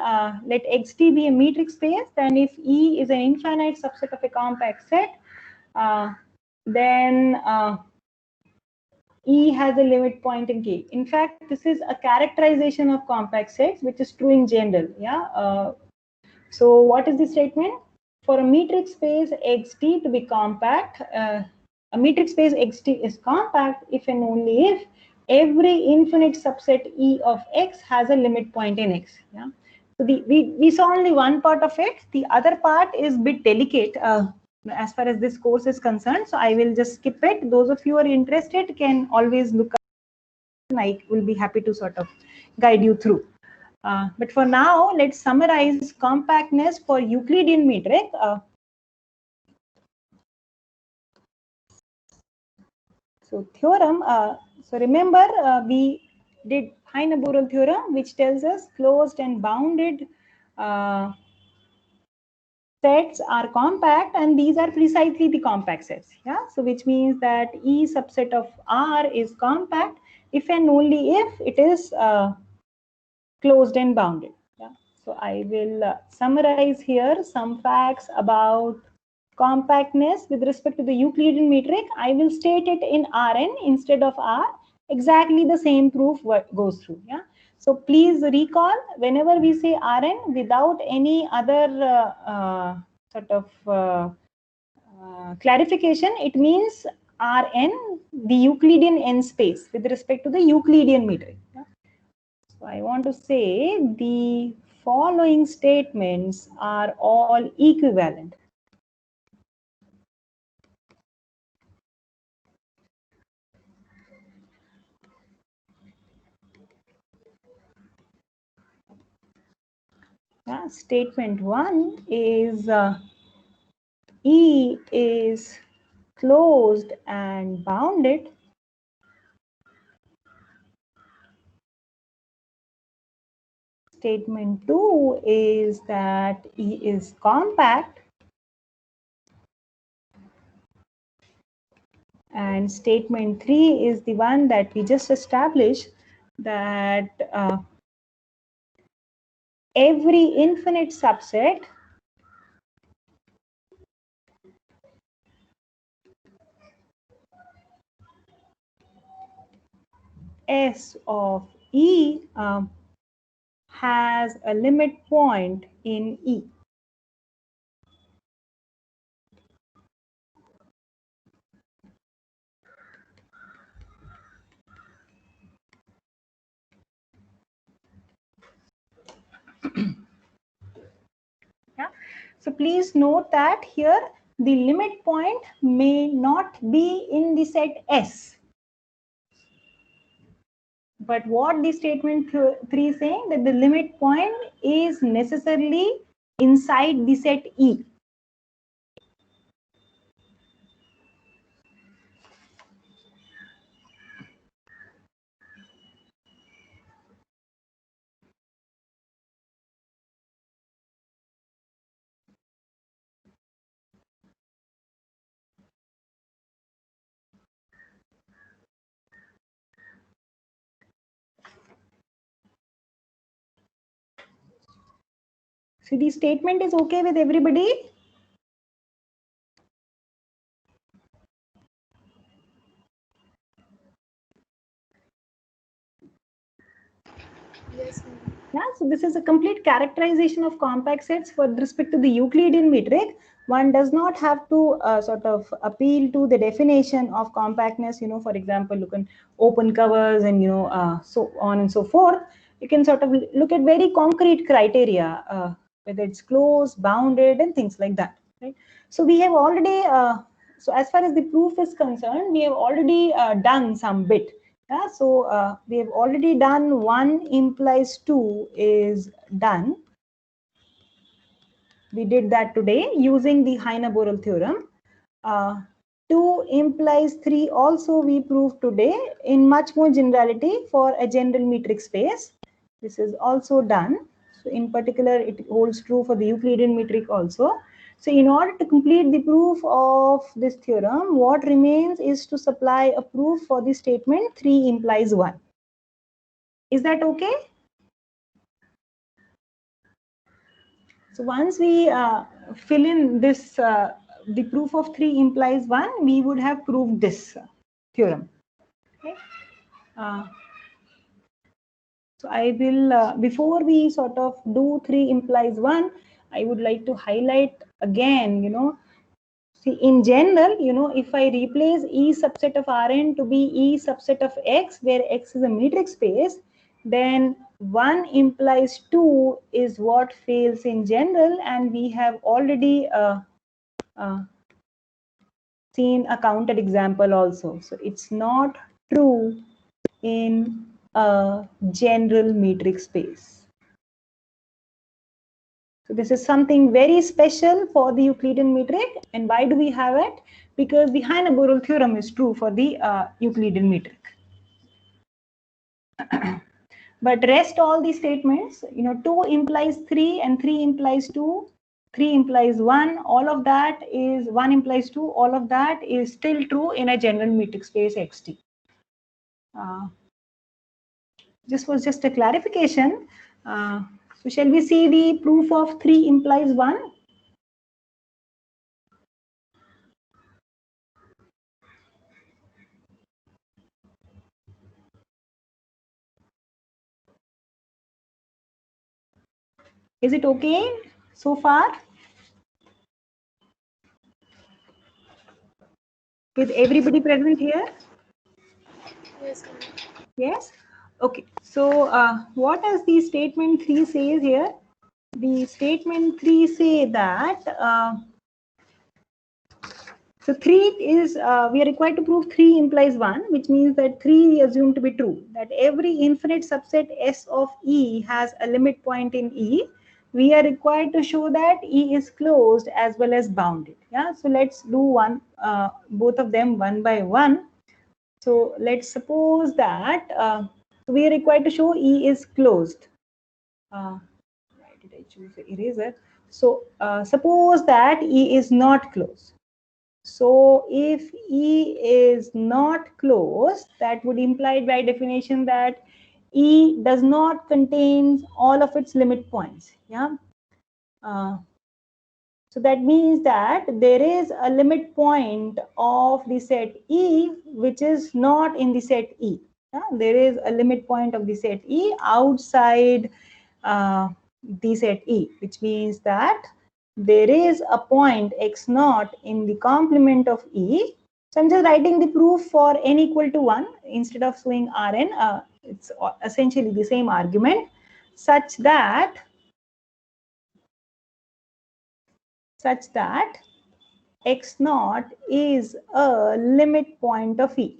Speaker 1: Let Xt be a metric space. Then, if E is an infinite subset of a compact set, then E has a limit point in K. In fact, this is a characterization of compact sets, which is true in general. Yeah. So what is the statement? For a metric space Xt to be compact, a metric space Xt is compact if and only if every infinite subset E of X has a limit point in X. Yeah. So we saw only one part of it. The other part is a bit delicate as far as this course is concerned. So I will just skip it. Those of you who are interested can always look up, and I will be happy to sort of guide you through. But for now, let's summarize compactness for Euclidean metric. So theorem, so remember we did Heine-Borel theorem, which tells us closed and bounded sets are compact, and these are precisely the compact sets. Yeah, so which means that E subset of R is compact if and only if it is closed and bounded. Yeah. So I will summarize here some facts about compactness with respect to the Euclidean metric. I will state it in Rn instead of R. Exactly the same proof goes through. Yeah. So please recall, whenever we say Rn without any other sort of clarification, it means Rn, the Euclidean n space with respect to the Euclidean metric. Yeah. So I want to say the following statements are all equivalent. Yeah, statement 1 is E is closed and bounded. Statement 2 is that E is compact. And statement 3 is the one that we just established, that every infinite subset S of E has a limit point in E. Yeah. So please note that here the limit point may not be in the set S. But what the statement 3 is saying, that the limit point is necessarily inside the set E. So the statement is okay with everybody?
Speaker 2: Yes, ma'am.
Speaker 1: Yeah, so this is a complete characterization of compact sets for respect to the Euclidean metric. One does not have to sort of appeal to the definition of compactness. For example, look at open covers and so on and so forth. You can sort of look at very concrete criteria, whether it's closed, bounded, and things like that. Right. So we have already So as far as the proof is concerned, we have already done some bit. Yeah, so we have already done 1 implies 2 is done. We did that today using the Heine-Borel theorem. 2 implies 3 also we proved today in much more generality for a general metric space. This is also done. So in particular, it holds true for the Euclidean metric also. So in order to complete the proof of this theorem, what remains is to supply a proof for the statement 3 implies 1. Is that okay? So once we fill in this, the proof of 3 implies 1, we would have proved this theorem. Okay. So I will, before we sort of do 3 implies 1, I would like to highlight again, see in general, if I replace E subset of Rn to be E subset of X, where X is a metric space, then 1 implies 2 is what fails in general, and we have already seen a counter example also. So it's not true in a general metric space. So this is something very special for the Euclidean metric. And why do we have it? Because the Heine-Borel theorem is true for the Euclidean metric. But rest all these statements, 2 implies 3 and 3 implies 2, 3 implies 1, all of that is 1 implies 2, all of that is still true in a general metric space XT. This was just a clarification. So shall we see the proof of 3 implies 1? Is it okay so far? With everybody present here?
Speaker 2: Yes, ma'am.
Speaker 1: Yes? Okay. So what does the statement 3 says here? The statement 3 say that so 3 is, we are required to prove 3 implies 1, which means that 3 we assume to be true. That every infinite subset S of E has a limit point in E. We are required to show that E is closed as well as bounded. Yeah, so let's do both of them one by one. So let's suppose that we are required to show E is closed. Why did I choose the eraser? So suppose that E is not closed. So if E is not closed, that would imply by definition that E does not contain all of its limit points. Yeah. So that means that there is a limit point of the set E which is not in the set E. Yeah? There is a limit point of the set E outside the set E, which means that there is a point x naught in the complement of E. So I'm just writing the proof for n equal to 1 instead of showing Rn. It's essentially the same argument such that x naught is a limit point of E.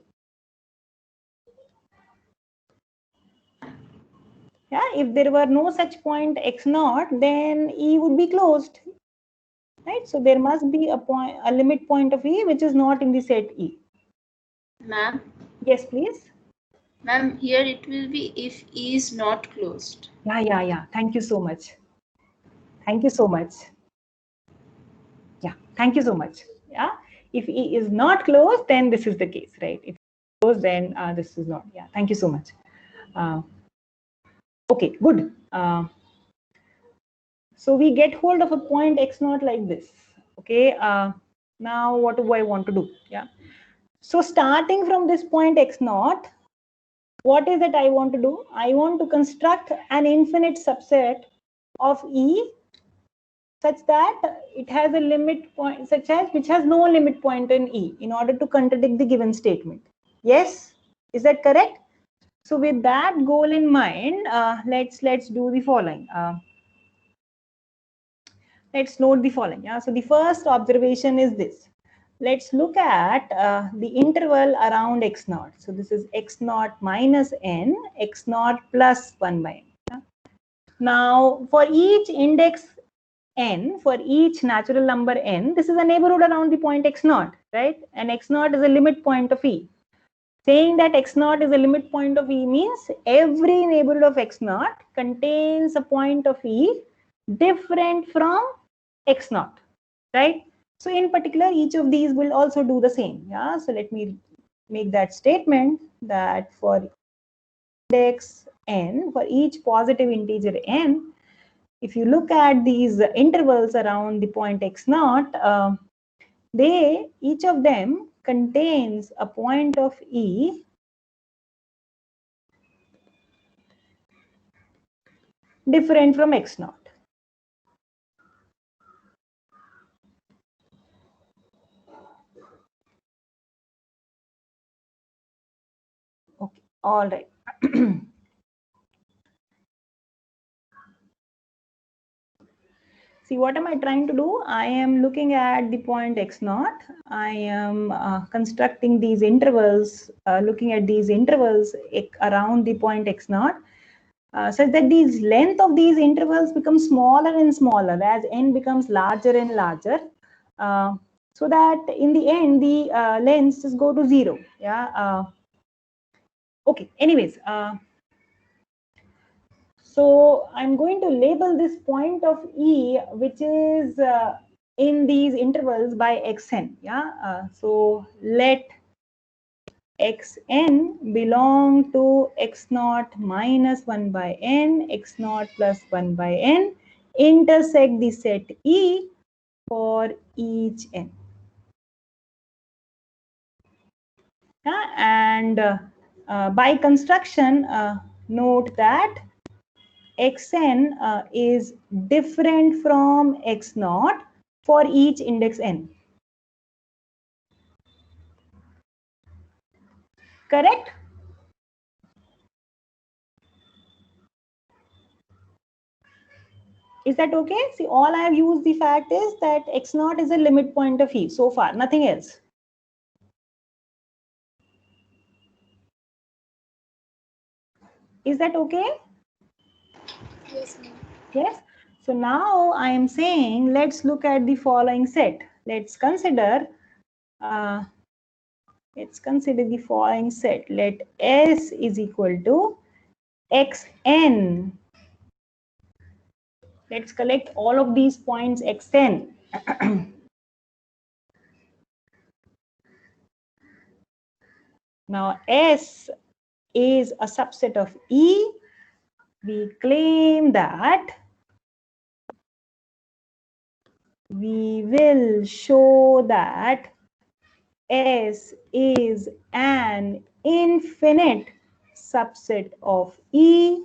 Speaker 1: Yeah, if there were no such point x naught, then E would be closed. Right? So there must be a limit point of E which is not in the set E.
Speaker 4: Ma'am?
Speaker 1: Yes, please.
Speaker 4: Ma'am, here it will be if E is not closed.
Speaker 1: Yeah. Thank you so much. Thank you so much. Yeah, thank you so much. Yeah, if E is not closed, then this is the case, right? If it's closed, then this is not. Yeah, thank you so much. Okay, good. So we get hold of a point x naught like this. Okay, now what do I want to do? Yeah. So starting from this point x naught, what is it I want to do? I want to construct an infinite subset of E such that it has a limit point, which has no limit point in E in order to contradict the given statement. Yes, is that correct? So with that goal in mind, let's do the following. Let's note the following. Yeah. So the first observation is this. let's look at the interval around x naught. So this is x naught minus n, x naught plus 1 by n. Now, for each index n, for each natural number n, this is a neighborhood around the point x naught, right? And x naught is a limit point of E. Saying that x naught is a limit point of E means every neighborhood of x naught contains a point of E different from x naught, right? So in particular, each of these will also do the same. Yeah. So let me make that statement that for index n, for each positive integer n, if you look at these intervals around the point x naught, each of them contains a point of E different from x naught. Okay, all right. See, what am I trying to do? I am looking at the point x naught. I am constructing these intervals, looking at these intervals around the point x naught, such that the length of these intervals becomes smaller and smaller as n becomes larger and larger, so that in the end the lengths just go to 0. Yeah. Okay. Anyways. So I'm going to label this point of E, which is in these intervals by xn. Yeah. So let xn belong to x naught minus 1 by n, x naught plus 1 by n, intersect the set E for each n. Yeah. And by construction, note that xn is different from x naught for each index n. Correct? Is that okay? See, all I have used the fact is that x naught is a limit point of E so far, nothing else. Is that okay?
Speaker 2: Yes, ma'am.
Speaker 1: Yes. So now I am saying let's look at the following set. Let's consider the following set. Let S is equal to xn. Let's collect all of these points xn. Now S is a subset of E. We claim that we will show that S is an infinite subset of E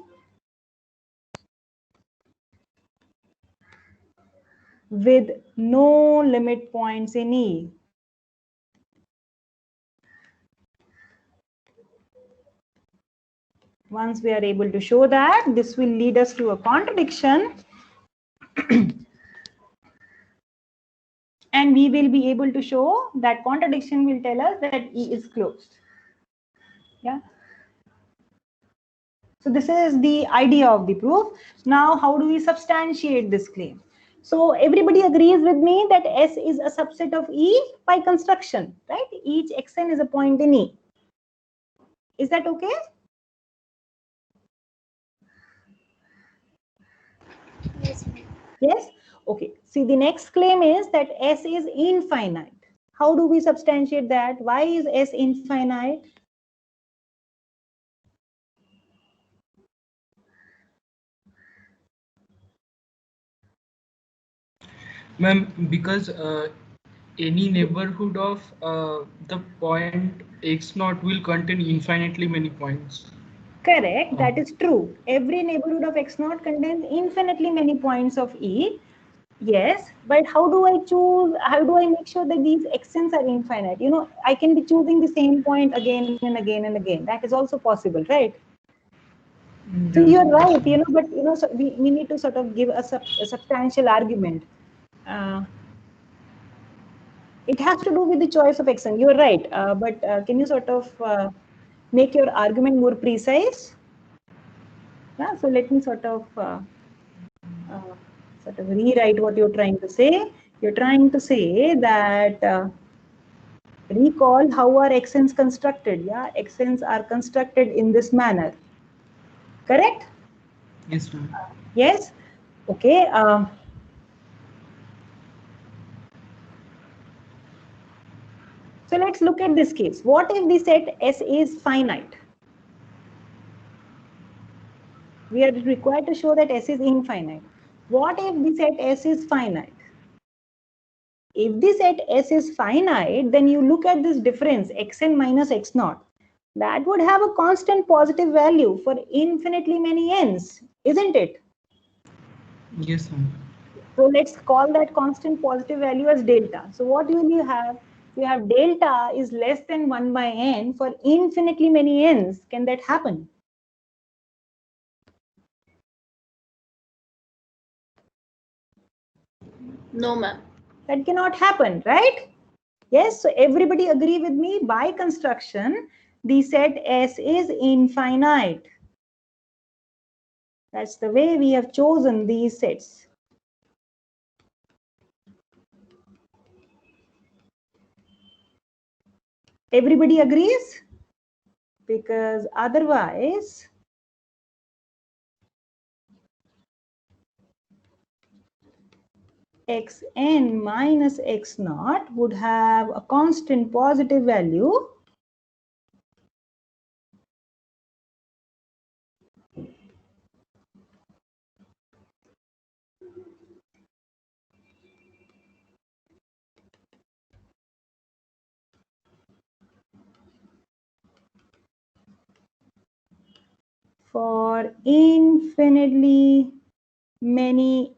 Speaker 1: with no limit points in E. Once we are able to show that, this will lead us to a contradiction. And we will be able to show that contradiction will tell us that E is closed. Yeah. So this is the idea of the proof. Now, how do we substantiate this claim? So everybody agrees with me that S is a subset of E by construction, right? Each xn is a point in E. Is that okay?
Speaker 2: Yes, ma'am.
Speaker 1: Yes. Okay. See, the next claim is that S is infinite. How do we substantiate that? Why is S infinite?
Speaker 5: Ma'am, because any neighborhood of the point x naught will contain infinitely many points.
Speaker 1: Correct, that is true. Every neighborhood of x naught contains infinitely many points of E. Yes, but how do I choose? How do I make sure that these xn's are infinite? You know, I can be choosing the same point again and again and again. That is also possible, right? So you're right, you know, but you know, so we need to sort of give a substantial argument. it has to do with the choice of xn. You're right, but can you sort of make your argument more precise? Yeah, so let me sort of rewrite what you're trying to say. You're trying to say that recall how are xn's constructed. Yeah, xn's are constructed in this manner. Correct?
Speaker 5: Yes, ma'am.
Speaker 1: Yes. Okay. So let's look at this case. What if the set S is finite? We are required to show that S is infinite. What if the set S is finite? If the set S is finite, then you look at this difference, xn minus x naught. That would have a constant positive value for infinitely many n's, isn't it?
Speaker 5: Yes, ma'am.
Speaker 1: So let's call that constant positive value as delta. So what will you have? You have delta is less than 1 by n for infinitely many n's. Can that happen?
Speaker 4: No, ma'am.
Speaker 1: That cannot happen, right? Yes, so everybody agree with me, by construction, the set S is infinite. That's the way we have chosen these sets. Everybody agrees? Because otherwise, xn minus x naught would have a constant positive value for infinitely many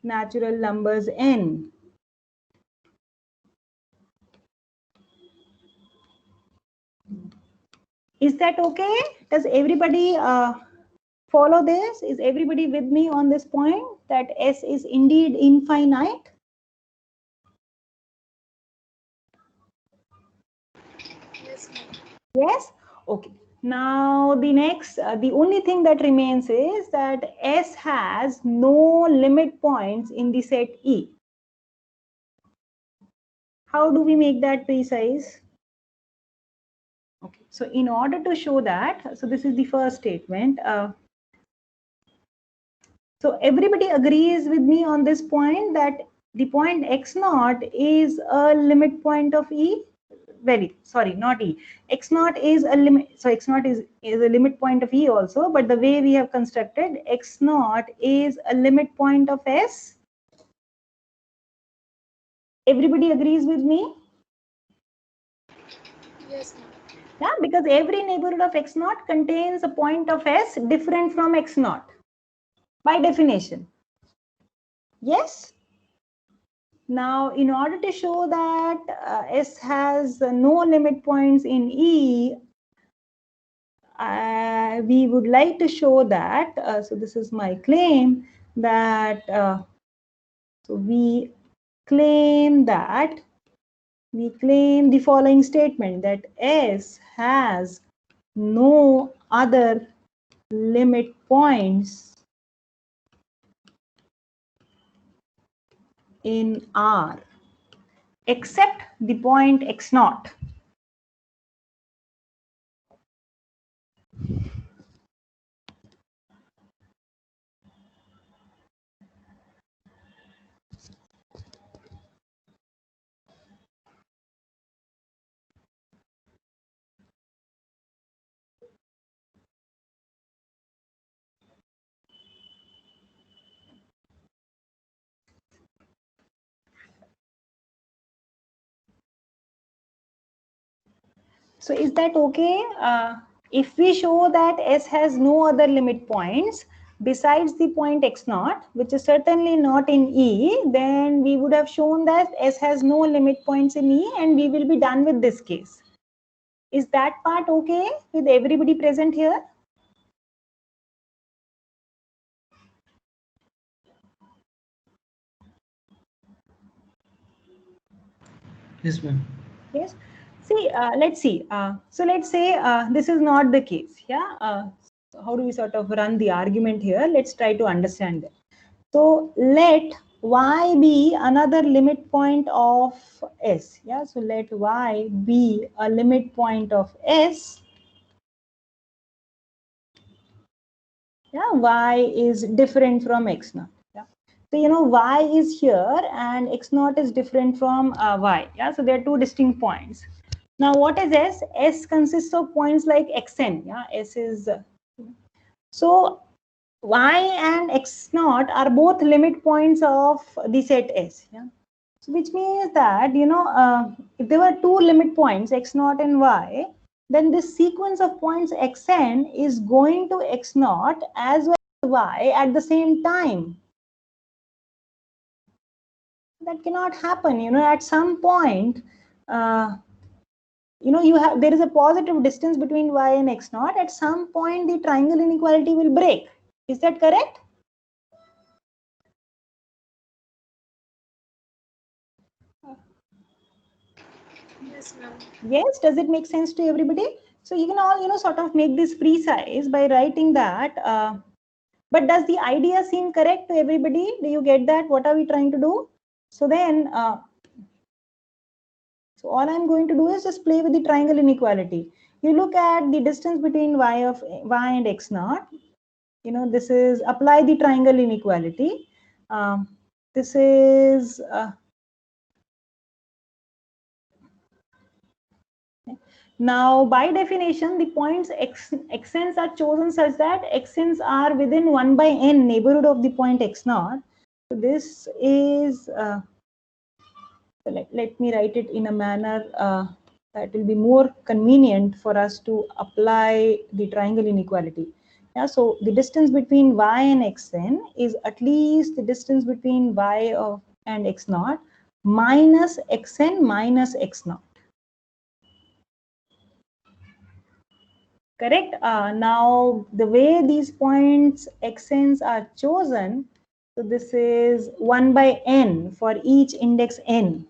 Speaker 1: natural numbers n. Is that okay? Does everybody follow this? Is everybody with me on this point that S is indeed infinite?
Speaker 2: Yes, ma'am.
Speaker 1: Yes? Okay. Now the next, the only thing that remains is that S has no limit points in the set E. How do we make that precise? Okay. So in order to show that, so this is the first statement. So everybody agrees with me on this point that the point x naught is a limit point of E. Sorry, not E. X naught is a limit. So x naught is a limit point of E also. But the way we have constructed, x naught is a limit point of S. Everybody agrees with me?
Speaker 2: Yes, ma'am.
Speaker 1: Yeah, because every neighborhood of x naught contains a point of S different from x naught by definition. Yes? Now, in order to show that S has no limit points in E, we would like to show that, so this is my claim, that so we claim the following statement, that S has no other limit points in R except the point x naught. So is that okay? If we show that S has no other limit points besides the point x naught, which is certainly not in E, then we would have shown that S has no limit points in E and we will be done with this case. Is that part okay with everybody present here?
Speaker 5: Yes, ma'am.
Speaker 1: Yes. See, let's see. So let's say this is not the case. Yeah. So how do we sort of run the argument here? Let's try to understand that. So let y be another limit point of S. Yeah. So let y be a limit point of S. Yeah. Y is different from x naught. Yeah. So you know y is here and x naught is different from y. Yeah. So there are two distinct points. Now, what is S? S consists of points like xn. Yeah, S is so y and x naught are both limit points of the set S. Yeah, so which means that if there were two limit points x naught and y, then this sequence of points xn is going to x naught as well as y at the same time. That cannot happen. At some point. There is a positive distance between y and x naught. At some point the triangle inequality will break. Is that correct?
Speaker 2: Yes, ma'am.
Speaker 1: Yes. Does it make sense to everybody? So you can all sort of make this precise by writing that, but does the idea seem correct to everybody? Do you get that? What are we trying to do? So then so all I'm going to do is just play with the triangle inequality. You look at the distance between y and x naught. This is apply the triangle inequality. This is now by definition the points xn's are chosen such that xn's are within 1 by n neighborhood of the point x naught. So this is so let me write it in a manner that will be more convenient for us to apply the triangle inequality. Yeah, so the distance between y and xn is at least the distance between y and x naught minus xn minus x naught. Correct? Now, the way these points xn's are chosen, so this is 1 by n for each index n.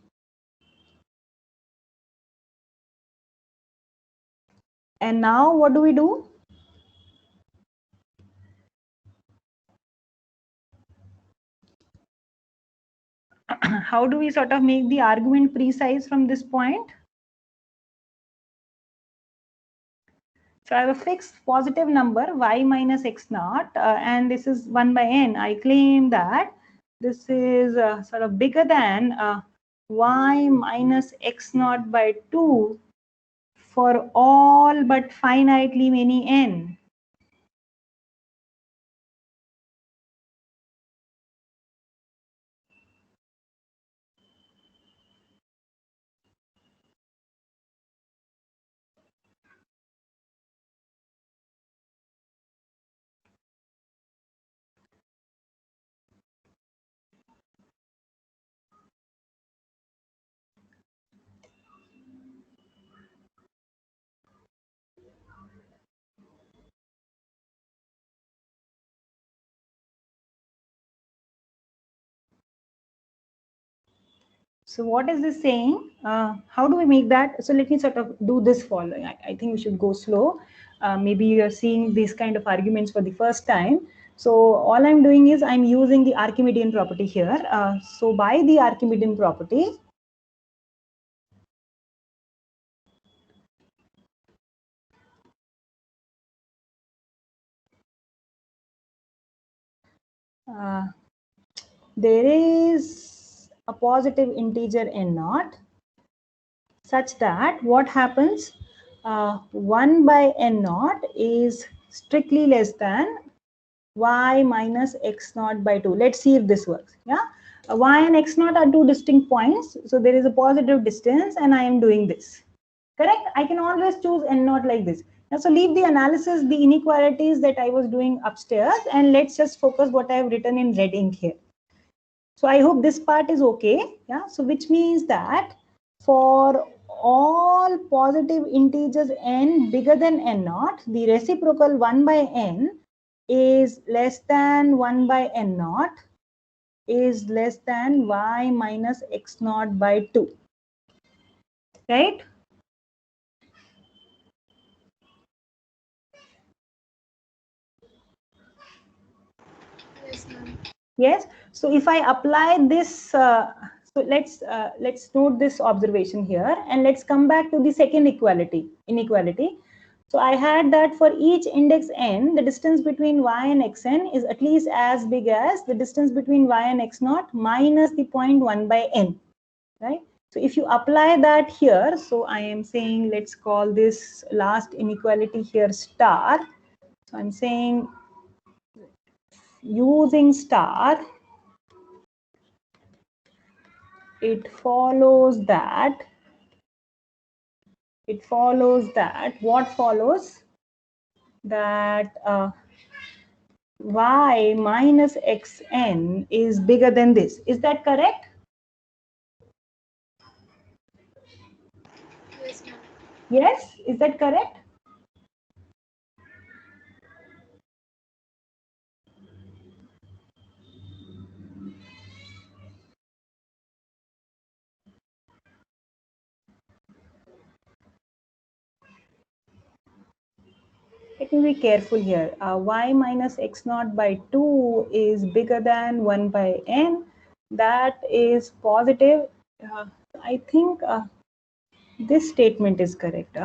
Speaker 1: And now what do we do? How do we sort of make the argument precise from this point? So I have a fixed positive number y minus x naught and this is 1 by n. I claim that this is sort of bigger than y minus x naught by 2 for all but finitely many n. So what is this saying? How do we make that? So let me sort of do this following. I think we should go slow. Maybe you are seeing these kind of arguments for the first time. So all I'm doing is I'm using the Archimedean property here. So by the Archimedean property, there is a positive integer n naught such that what happens 1 by n naught is strictly less than y minus x naught by 2. Let's see if this works. Yeah, y and x naught are two distinct points, so there is a positive distance and I am doing this. Correct? I can always choose n naught like this. Now, so leave the analysis, the inequalities that I was doing upstairs, and let's just focus what I have written in red ink here. So I hope this part is okay. Yeah, so which means that for all positive integers n bigger than n naught, the reciprocal 1 by n is less than 1 by n naught is less than y minus x naught by 2. right?
Speaker 2: Yes, ma'am.
Speaker 1: Yes. So if I apply this, so let's note this observation here, and let's come back to the second inequality. So I had that for each index n, the distance between y and xn is at least as big as the distance between y and x naught minus the point 1 by n, right? So if you apply that here, so I am saying, let's call this last inequality here star. So I'm saying using star, it follows that what follows that y minus xn is bigger than this. Is that correct?
Speaker 2: Yes, ma'am.
Speaker 1: Yes, is that correct? Let me be careful here. Y minus x naught by 2 is bigger than 1 by n. That is positive. I think this statement is correct.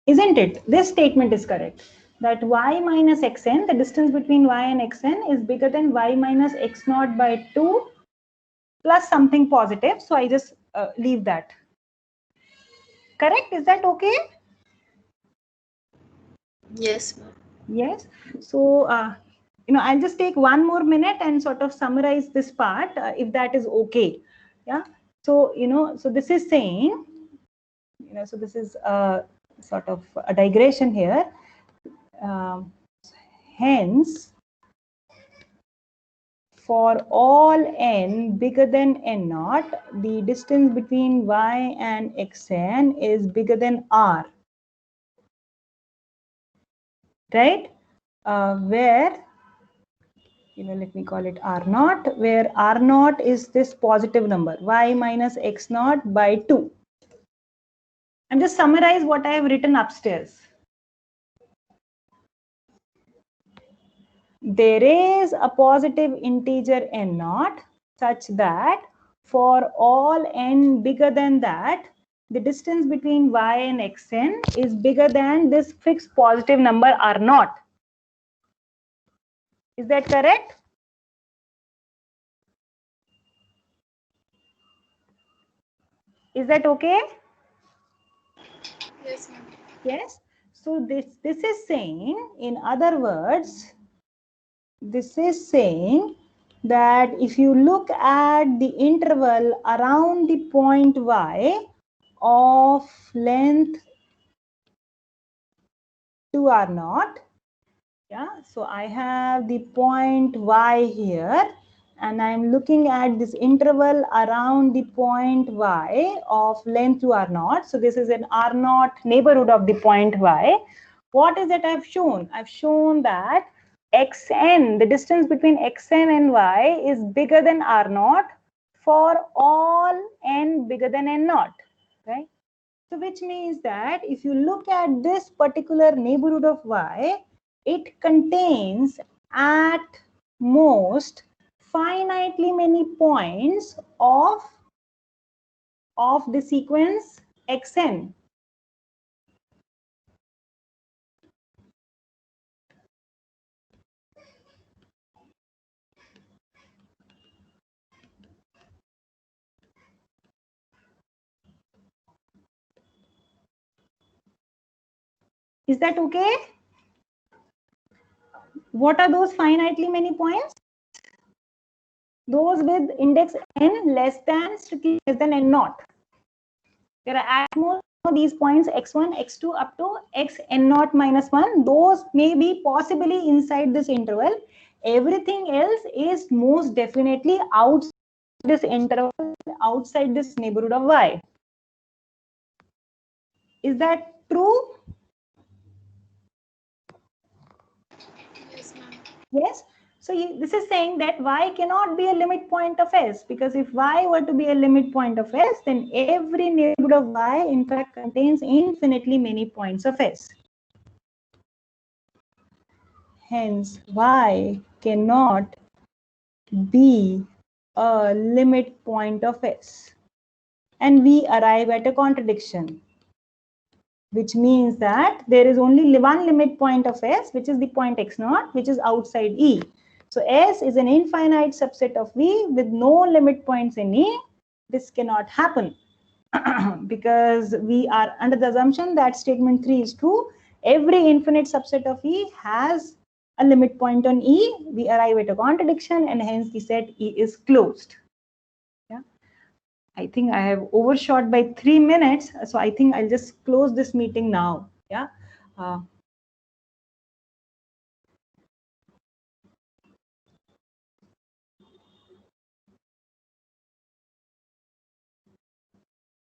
Speaker 1: Isn't it? This statement is correct. That y minus xn, the distance between y and xn is bigger than y minus x naught by 2 plus something positive. So I just leave that. Correct? Is that okay?
Speaker 4: Yes, ma'am.
Speaker 1: Yes. So, I'll just take one more minute and sort of summarize this part, if that is okay. Yeah. So, so this is saying, so this is sort of a digression here. Hence, for all n bigger than n naught, the distance between y and xn is bigger than r. Right? Where, let me call it r naught, where r naught is this positive number, y minus x naught by 2. And just summarize what I have written upstairs. There is a positive integer n naught such that for all n bigger than that, the distance between y and xn is bigger than this fixed positive number r naught. Is that correct? Is that okay?
Speaker 2: Yes, ma'am.
Speaker 1: Yes. So this is saying, in other words, this is saying that if you look at the interval around the point y of length 2r naught, yeah, so I have the point y here, and I'm looking at this interval around the point y of length 2r naught. So this is an r naught neighborhood of the point y. What is that I've shown? I've shown that xn, the distance between xn and y, is bigger than r naught for all n bigger than n naught, right? So which means that if you look at this particular neighborhood of y, it contains at most finitely many points of the sequence xn. Is that okay? What are those finitely many points? Those with index n less than, strictly less than n naught. There are at most these points x1, x2 up to xn naught minus 1. Those may be possibly inside this interval. Everything else is most definitely outside this interval, outside this neighborhood of y. Is that true?
Speaker 2: Yes, ma'am.
Speaker 1: Yes. So this is saying that y cannot be a limit point of S, because if y were to be a limit point of S, then every neighborhood of y in fact contains infinitely many points of S. Hence, y cannot be a limit point of S. And we arrive at a contradiction, which means that there is only one limit point of S, which is the point x0, which is outside E. So S is an infinite subset of V with no limit points in E. This cannot happen because we are under the assumption that statement 3 is true. Every infinite subset of E has a limit point on E. We arrive at a contradiction, and hence the set E is closed. Yeah. I think I have overshot by 3 minutes. So I think I'll just close this meeting now. Yeah.